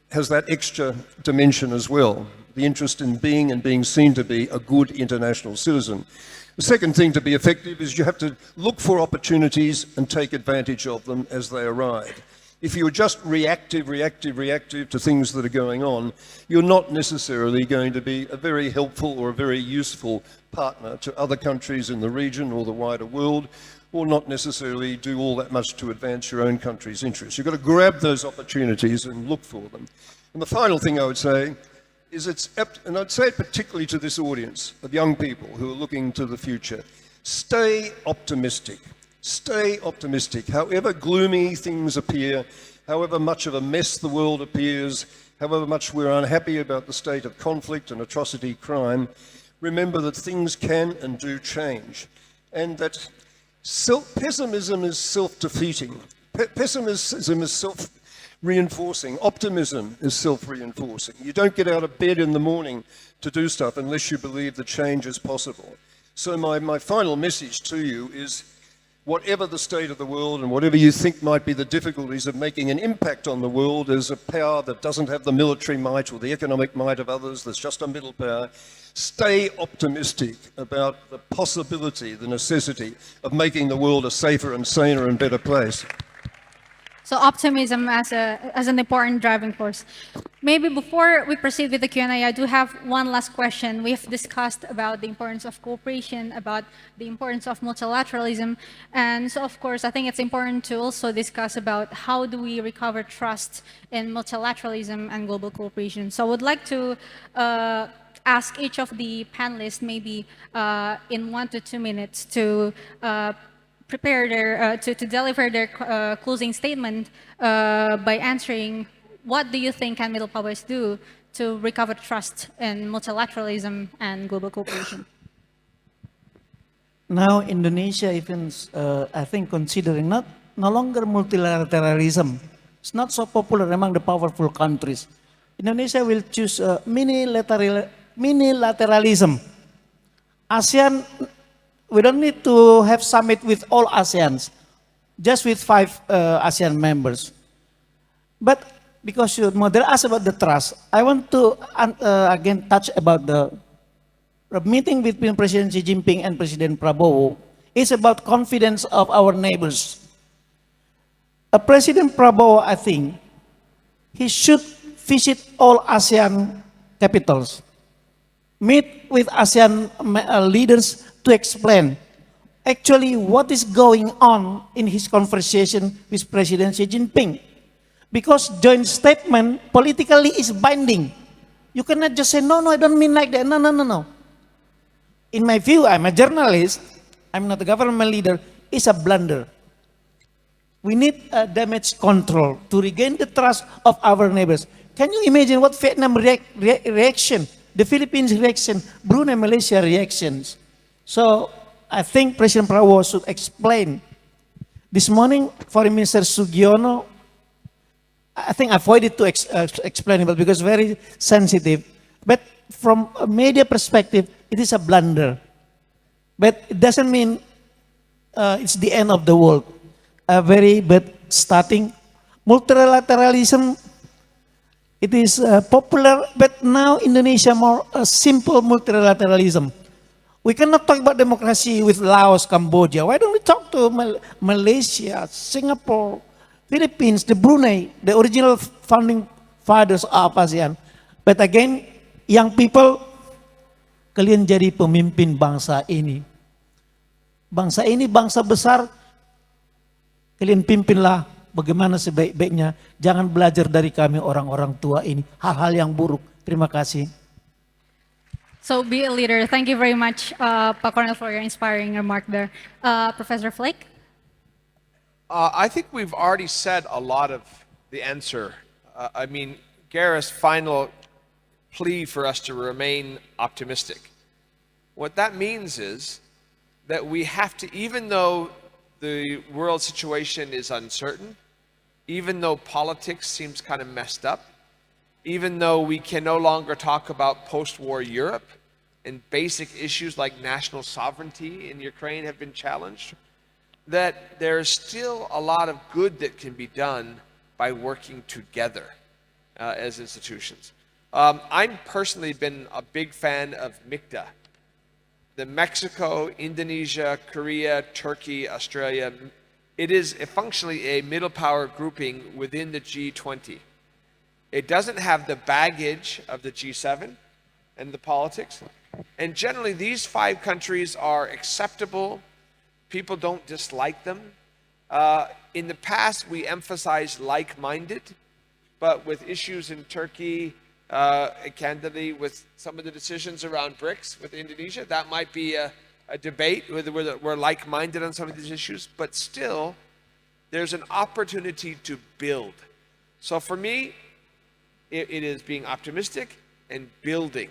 has that extra dimension as well, the interest in being and being seen to be a good international citizen. The second thing to be effective is you have to look for opportunities and take advantage of them as they arise. If you're just reactive to things that are going on, you're not necessarily going to be a very helpful or a very useful partner to other countries in the region or the wider world, or not necessarily do all that much to advance your own country's interests. You've got to grab those opportunities and look for them. And the final thing I would say is and I'd say it particularly to this audience of young people who are looking to the future, stay optimistic. Stay optimistic. However gloomy things appear, however much of a mess the world appears, however much we're unhappy about the state of conflict and atrocity crime, remember that things can and do change. And that pessimism is self-defeating. Pessimism is self-reinforcing. Optimism is self-reinforcing. You don't get out of bed in the morning to do stuff unless you believe that change is possible. So my final message to you is, whatever the state of the world and whatever you think might be the difficulties of making an impact on the world as a power that doesn't have the military might or the economic might of others, that's just a middle power, stay optimistic about the possibility, the necessity of making the world a safer and saner and better place. So optimism as an important driving force. Maybe before we proceed with the Q&A, I do have one last question. We've discussed about the importance of cooperation, about the importance of multilateralism. And so, of course, I think it's important to also discuss about how do we recover trust in multilateralism and global cooperation. So I would like to ask each of the panelists maybe in 1 to 2 minutes to prepare to deliver their closing statement by answering, what do you think can middle powers do to recover trust in multilateralism and global cooperation? Now Indonesia even, I think, considering no longer multilateralism. It's not so popular among the powerful countries. Indonesia will choose minilateralism. ASEAN, we don't need to have summit with all ASEANs, just with 5 ASEAN members. But because you model asked about the trust, I want to again touch about the meeting between President Xi Jinping and President Prabowo. It's about confidence of our neighbors. President Prabowo, I think, he should visit all ASEAN capitals, meet with ASEAN leaders to explain actually what is going on in his conversation with President Xi Jinping. Because joint statement politically is binding. You cannot just say, no, I don't mean like that. No. In my view, I'm a journalist, I'm not a government leader, it's a blunder. We need a damage control to regain the trust of our neighbors. Can you imagine what Vietnam reaction, the Philippines reaction, Brunei, Malaysia reactions? So I think President Prabowo should explain. This morning, Foreign Minister Sugiono, I think I avoided to explain it because very sensitive. But from a media perspective, it is a blunder. But it doesn't mean it's the end of the world. A very bad starting. Multilateralism, it is popular, but now Indonesia more simple multilateralism. We cannot talk about democracy with Laos, Cambodia. Why don't we talk to Malaysia, Singapore, Philippines, the Brunei, the original founding fathers of ASEAN. But again, young people, kalian jadi pemimpin bangsa ini. Bangsa ini bangsa besar, kalian pimpinlah bagaimana sebaik-baiknya. Jangan belajar dari kami orang-orang tua ini, hal-hal yang buruk. Terima kasih. So be a leader. Thank you very much, Pak Cornel, for your inspiring remark there. Professor Flake? I think we've already said a lot of the answer. I mean, Gareth's final plea for us to remain optimistic. What that means is that we have to, even though the world situation is uncertain, even though politics seems kind of messed up, even though we can no longer talk about post-war Europe and basic issues like national sovereignty in Ukraine have been challenged, that there's still a lot of good that can be done by working together as institutions. I've personally been a big fan of MICTA, the Mexico, Indonesia, Korea, Turkey, Australia. It is functionally a middle power grouping within the G20. It doesn't have the baggage of the G7 and the politics. And generally, these 5 countries are acceptable. People don't dislike them. In the past, we emphasized like-minded, but with issues in Turkey, candidly, with some of the decisions around BRICS with Indonesia, that might be a debate whether we're like-minded on some of these issues, but still, there's an opportunity to build. So for me, it is being optimistic and building.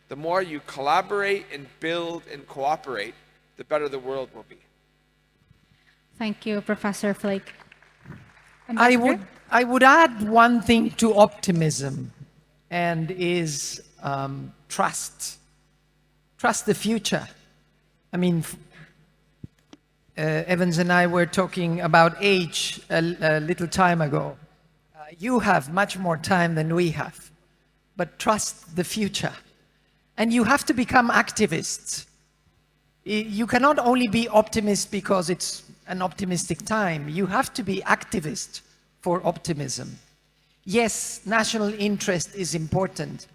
The more you collaborate and build and cooperate, the better the world will be. Thank you, Professor Flake. I would add one thing to optimism, and is trust. Trust the future. I mean, Evans and I were talking about age a little time ago. You have much more time than we have, but trust the future. And you have to become activists. You cannot only be optimist because it's an optimistic time. You have to be activist for optimism. Yes, national interest is important,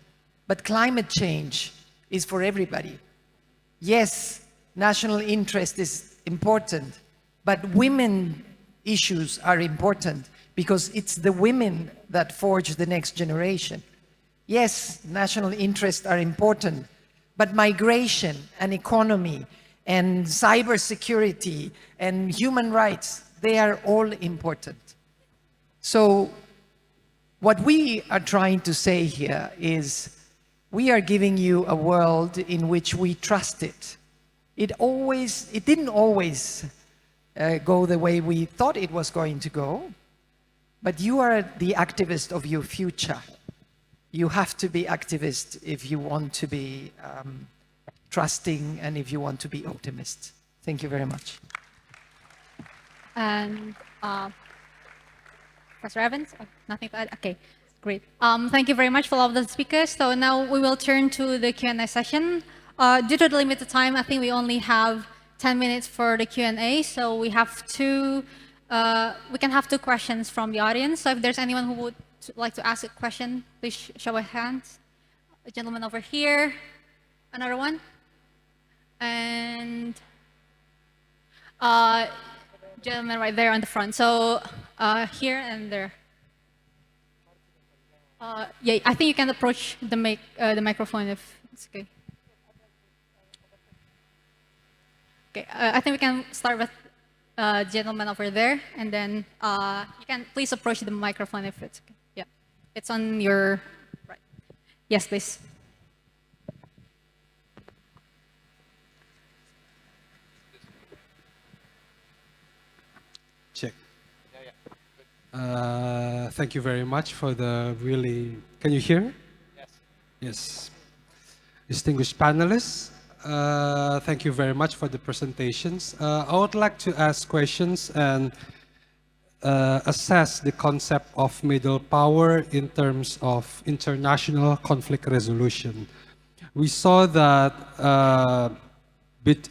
but climate change is for everybody. Yes, national interest is important, but women issues are important because it's the women that forge the next generation. Yes, national interests are important, but migration and economy and cybersecurity and human rights, they are all important. So what we are trying to say here is we are giving you a world in which we trust it. It didn't always go the way we thought it was going to go, but you are the activist of your future. You have to be activist if you want to be trusting and if you want to be optimist. Thank you very much. And Professor Evans, nothing to add? Okay, great. Thank you very much for all of the speakers. So now we will turn to the Q&A session. Due to the limited time, I think we only have 10 minutes for the Q&A. So we can have 2 questions from the audience. So if there's anyone who would like to ask a question, please show a hand. The gentleman over here. Another one. And gentleman right there on the front. So here and there. Yeah, I think you can approach the microphone if it's okay. Okay, I think we can start with gentleman over there, and then you can please approach the microphone if it's okay. Yeah, it's on your right. Yes, please. Check. Thank you very much for the really. Can you hear? Yes. Yes. Distinguished panelists, thank you very much for the presentations. I would like to ask questions and assess the concept of middle power in terms of international conflict resolution. We saw that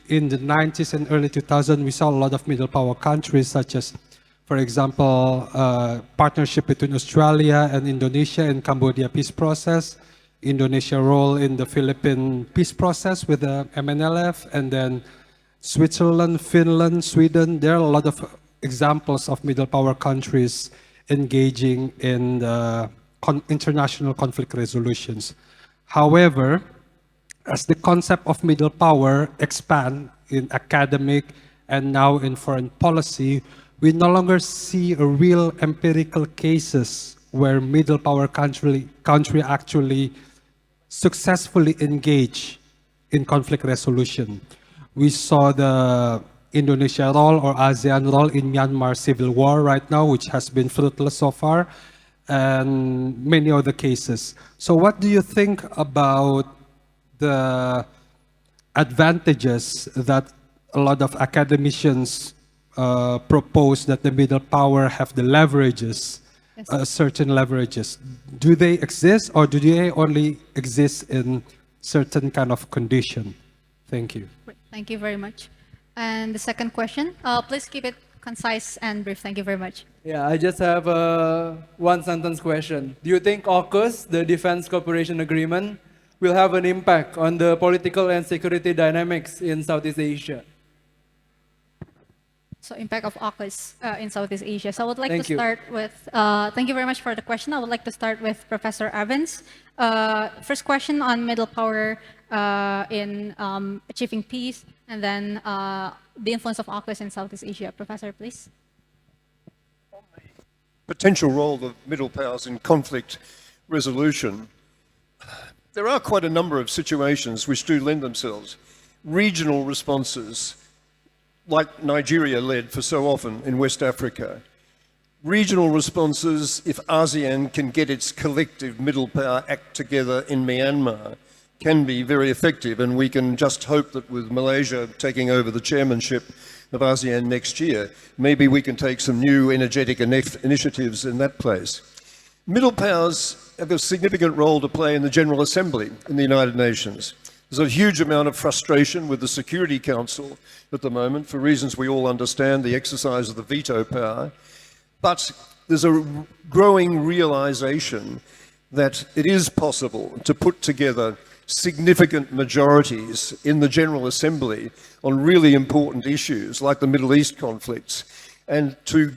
in the 90s and early 2000s, we saw a lot of middle power countries such as, for example, partnership between Australia and Indonesia in Cambodia peace process, Indonesia role in the Philippine peace process with the MNLF, and then Switzerland, Finland, Sweden. There are a lot of examples of middle power countries engaging in international conflict resolutions. However, as the concept of middle power expand in academic and now in foreign policy, we no longer see a real empirical cases where middle power country actually successfully engage in conflict resolution. We saw the Indonesia role or ASEAN role in Myanmar civil war right now, which has been fruitless so far, and many other cases. So what do you think about the advantages that a lot of academicians propose that the middle power have the leverages, yes, certain leverages? Do they exist, or do they only exist in certain kind of condition? Thank you. Thank you very much. And the second question, please keep it concise and brief. Thank you very much. Yeah, I just have a one-sentence question. Do you think AUKUS, the Defense Cooperation Agreement, will have an impact on the political and security dynamics in Southeast Asia? So impact of AUKUS in Southeast Asia. So I would like Thank to you. start with, thank you very much for the question. I would like to start with Professor Evans. First question on middle power in achieving peace, and then the influence of AUKUS in Southeast Asia. Professor, please. Potential role of middle powers in conflict resolution. There are quite a number of situations which do lend themselves. Regional responses, like Nigeria led for so often in West Africa. Regional responses, if ASEAN can get its collective middle power act together in Myanmar, can be very effective, and we can just hope that with Malaysia taking over the chairmanship of ASEAN next year, maybe we can take some new energetic initiatives in that place. Middle powers have a significant role to play in the General Assembly in the United Nations. There's a huge amount of frustration with the Security Council at the moment, for reasons we all understand, the exercise of the veto power. But there's a growing realization that it is possible to put together significant majorities in the General Assembly on really important issues like the Middle East conflicts, and to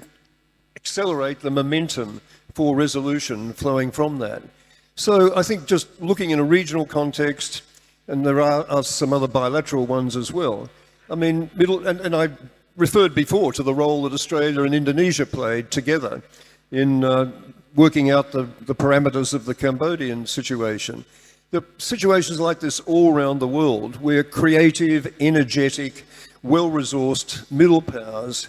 accelerate the momentum for resolution flowing from that. So I think just looking in a regional context, and there are some other bilateral ones as well. I mean, and I referred before to the role that Australia and Indonesia played together in working out the parameters of the Cambodian situation. There are situations like this all around the world where creative, energetic, well-resourced middle powers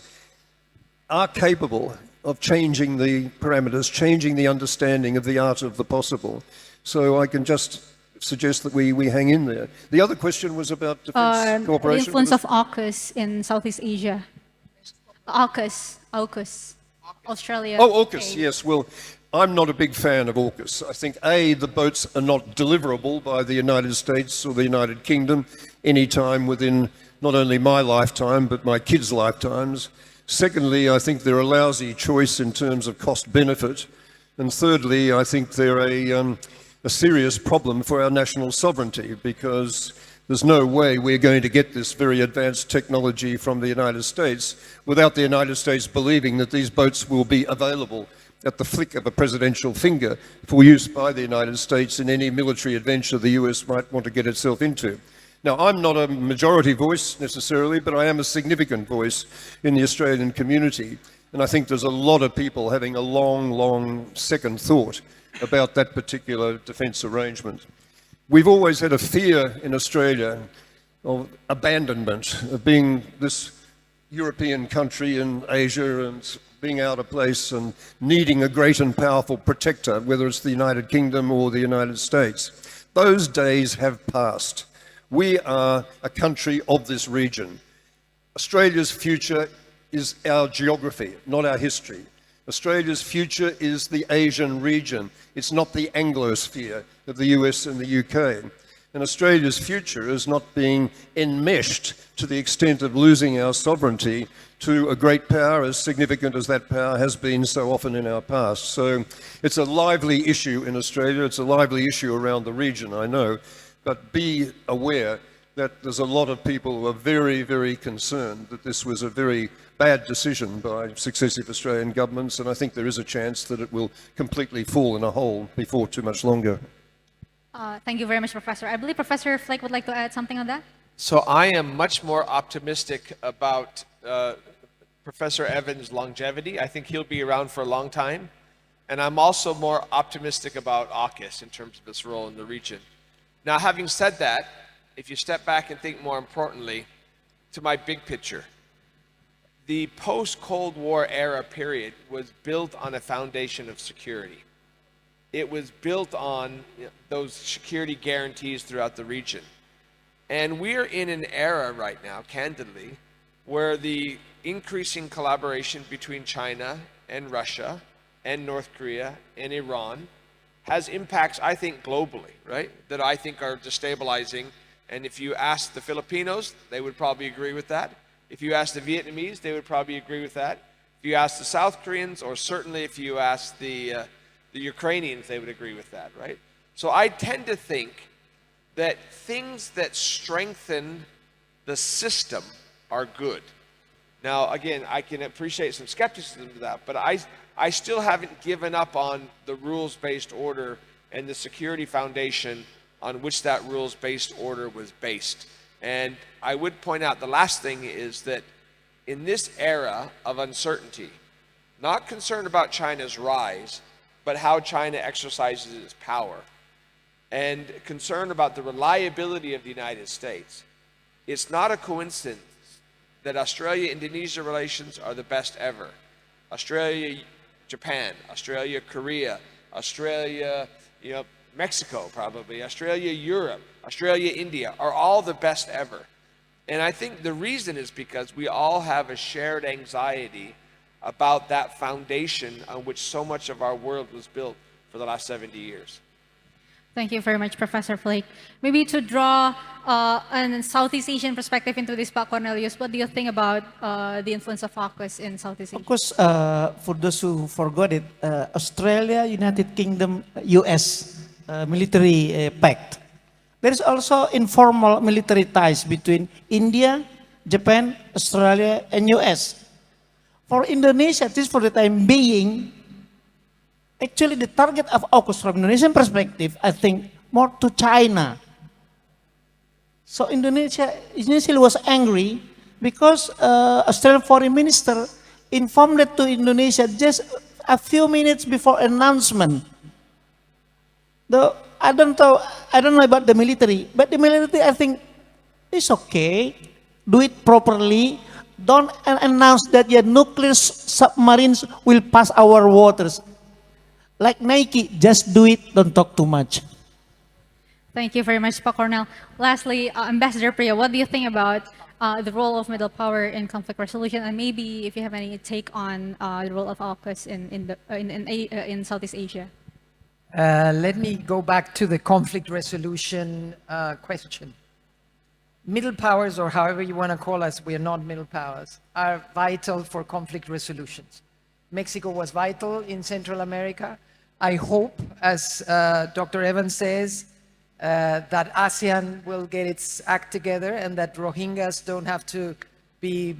are capable of changing the parameters, changing the understanding of the art of the possible. So I can just suggest that we hang in there. The other question was about defense cooperation. The influence of AUKUS in Southeast Asia. AUKUS, Australia. Oh, AUKUS, yes. Well, I'm not a big fan of AUKUS. I think, A, the boats are not deliverable by the United States or the United Kingdom anytime within not only my lifetime, but my kids' lifetimes. Secondly, I think they're a lousy choice in terms of cost-benefit. And thirdly, I think they're a a serious problem for our national sovereignty, because there's no way we're going to get this very advanced technology from the United States without the United States believing that these boats will be available at the flick of a presidential finger for use by the United States in any military adventure the US might want to get itself into. Now, I'm not a majority voice necessarily, but I am a significant voice in the Australian community. And I think there's a lot of people having a long second thought about that particular defence arrangement. We've always had a fear in Australia of abandonment, of being this European country in Asia and being out of place and needing a great and powerful protector, whether it's the United Kingdom or the United States. Those days have passed. We are a country of this region. Australia's future is our geography, not our history. Australia's future is the Asian region. It's not the Anglosphere of the US and the UK. And Australia's future is not being enmeshed to the extent of losing our sovereignty to a great power as significant as that power has been so often in our past. So it's a lively issue in Australia. It's a lively issue around the region, I know. But be aware that there's a lot of people who are very concerned that this was a very bad decision by successive Australian governments, and I think there is a chance that it will completely fall in a hole before too much longer. Thank you very much, Professor. I believe Professor Flake would like to add something on that. So I am much more optimistic about Professor Evans' longevity. I think he'll be around for a long time. And I'm also more optimistic about AUKUS in terms of its role in the region. Now, having said that, if you step back and think more importantly to my big picture, the post-Cold War era period was built on a foundation of security. It was built on those security guarantees throughout the region. And we're in an era right now, candidly, where the increasing collaboration between China and Russia and North Korea and Iran has impacts, I think, globally, right? That I think are destabilizing. And if you ask the Filipinos, they would probably agree with that. If you ask the Vietnamese, they would probably agree with that. If you ask the South Koreans, or certainly if you ask the Ukrainians, they would agree with that, right? So I tend to think that things that strengthen the system are good. Now, again, I can appreciate some skepticism to that, but I still haven't given up on the rules-based order and the security foundation on which that rules-based order was based. And I would point out the last thing is that in this era of uncertainty, not concerned about China's rise, but how China exercises its power, and concerned about the reliability of the United States, it's not a coincidence that Australia-Indonesia relations are the best ever. Australia-Japan, Australia-Korea, Australia, Mexico probably, Australia-Europe, Australia-India are all the best ever. And I think the reason is because we all have a shared anxiety about that foundation on which so much of our world was built for the last 70 years. Thank you very much, Professor Flake. Maybe to draw a Southeast Asian perspective into this, Pak Cornelius, what do you think about the influence of AUKUS in Southeast Asia? Of course, for those who forgot it, Australia, United Kingdom, US military pact. There is also informal military ties between India, Japan, Australia, and US. For Indonesia, at least for the time being, actually the target of AUKUS from Indonesian perspective, I think, more to China. So Indonesia initially was angry because Australian foreign minister informed it to Indonesia just a few minutes before announcement. Though I don't know about the military, but the military, I think, is okay. Do it properly. Don't announce that your nuclear submarines will pass our waters. Like Nike, just do it, don't talk too much. Thank you very much, Pak Cornel. Lastly, Ambassador Priya, what do you think about the role of middle power in conflict resolution, and maybe if you have any take on the role of AUKUS in Southeast Asia? Let me go back to the conflict resolution question. Middle powers, or however you want to call us, we are not middle powers, are vital for conflict resolutions. Mexico was vital in Central America. I hope, as Dr. Evans says, that ASEAN will get its act together and that Rohingyas don't have to be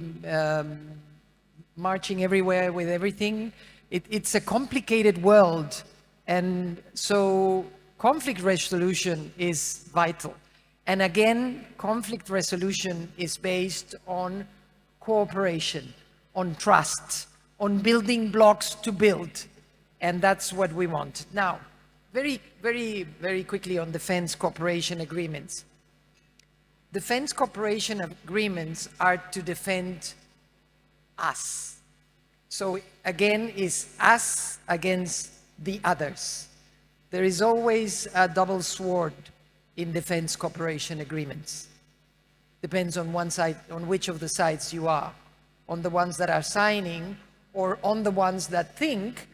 marching everywhere with everything. It's a complicated world, and so conflict resolution is vital. And again, conflict resolution is based on cooperation, on trust, on building blocks to build. And that's what we want. Now, very quickly on defense cooperation agreements. Defense cooperation agreements are to defend us. So again, is us against the others. There is always a double sword in defense cooperation agreements. Depends on one side, on which of the sides you are, on the ones that are signing or on the ones that think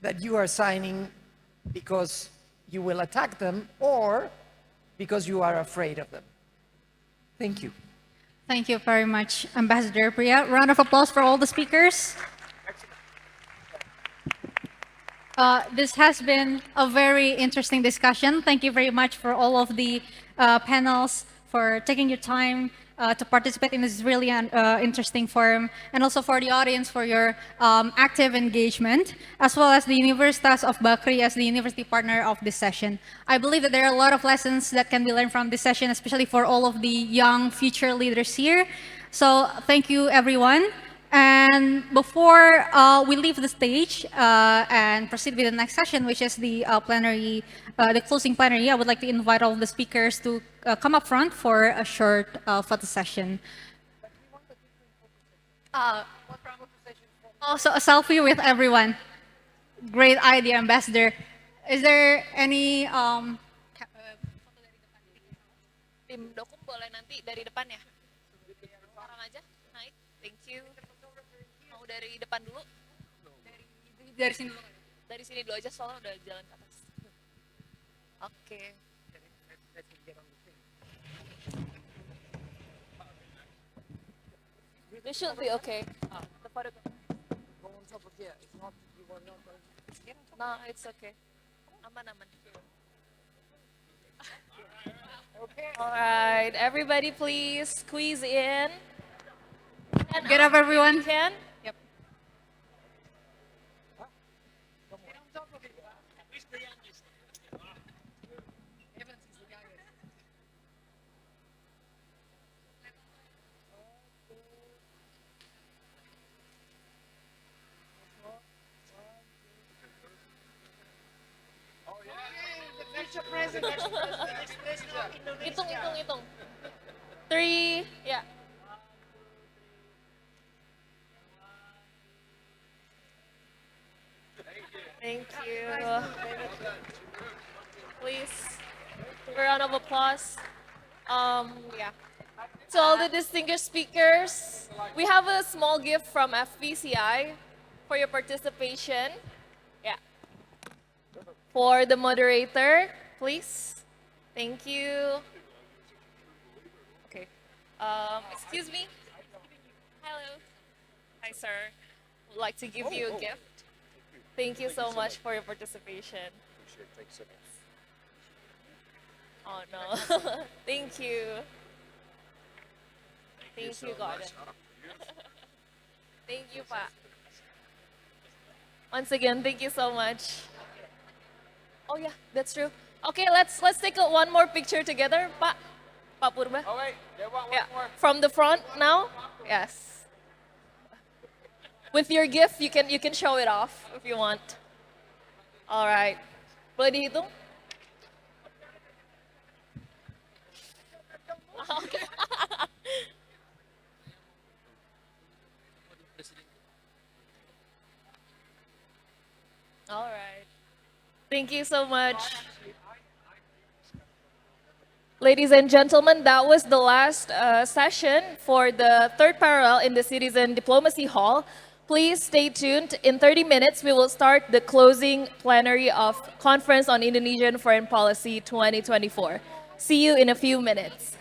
that you are signing because you will attack them or because you are afraid of them. Thank you. Thank you very much, Ambassador Priya. Round of applause for all the speakers. This has been a very interesting discussion. Thank you very much for all of the panels, for taking your time to participate in this really interesting forum, and also for the audience for your active engagement, as well as the Universitas of Bakri as the university partner of this session. I believe that there are a lot of lessons that can be learned from this session, especially for all of the young future leaders here. So thank you, everyone. And before we leave the stage and proceed with the next session, which is the plenary, the closing plenary, I would like to invite all of the speakers to come up front for a short photo session. Also, a selfie with everyone. Great idea, Ambassador. Is there any Tim Dokum boleh nanti dari depan ya? Sekarang aja, naik. Thank you. Mau dari depan dulu? dari sini dulu? Dari sini dulu aja soalnya udah jalan ke atas. Oke. This should be okay. The photo. No, it's okay. Aman. Alright, everybody please squeeze in. And Get up, everyone. you can. Yep. Hitung. 3, yeah. Thank you. Please, a round of applause. Yeah. To all the distinguished speakers, we have a small gift from FVCI for your participation. Yeah. For the moderator, please. Thank you. Okay. Excuse me. Hello. Hi, sir. Would like to give you a gift. Thank you so much for your participation. Oh no. Thank you. Thank you, Gordon. Thank you, Pak. Once again, thank you so much. Oh yeah, that's true. Okay, let's take one more picture together, Pak Purba. Oh wait, they want one Yeah, more. from the front now. Yes. With your gift, you can show it off if you want. All right. Boleh dihitung? Okay. All right. Thank you so much. Ladies and gentlemen, that was the last session for the third parallel in the Citizen Diplomacy Hall. Please stay tuned. In 30 minutes, we will start the closing plenary of Conference on Indonesian Foreign Policy 2024. See you in a few minutes.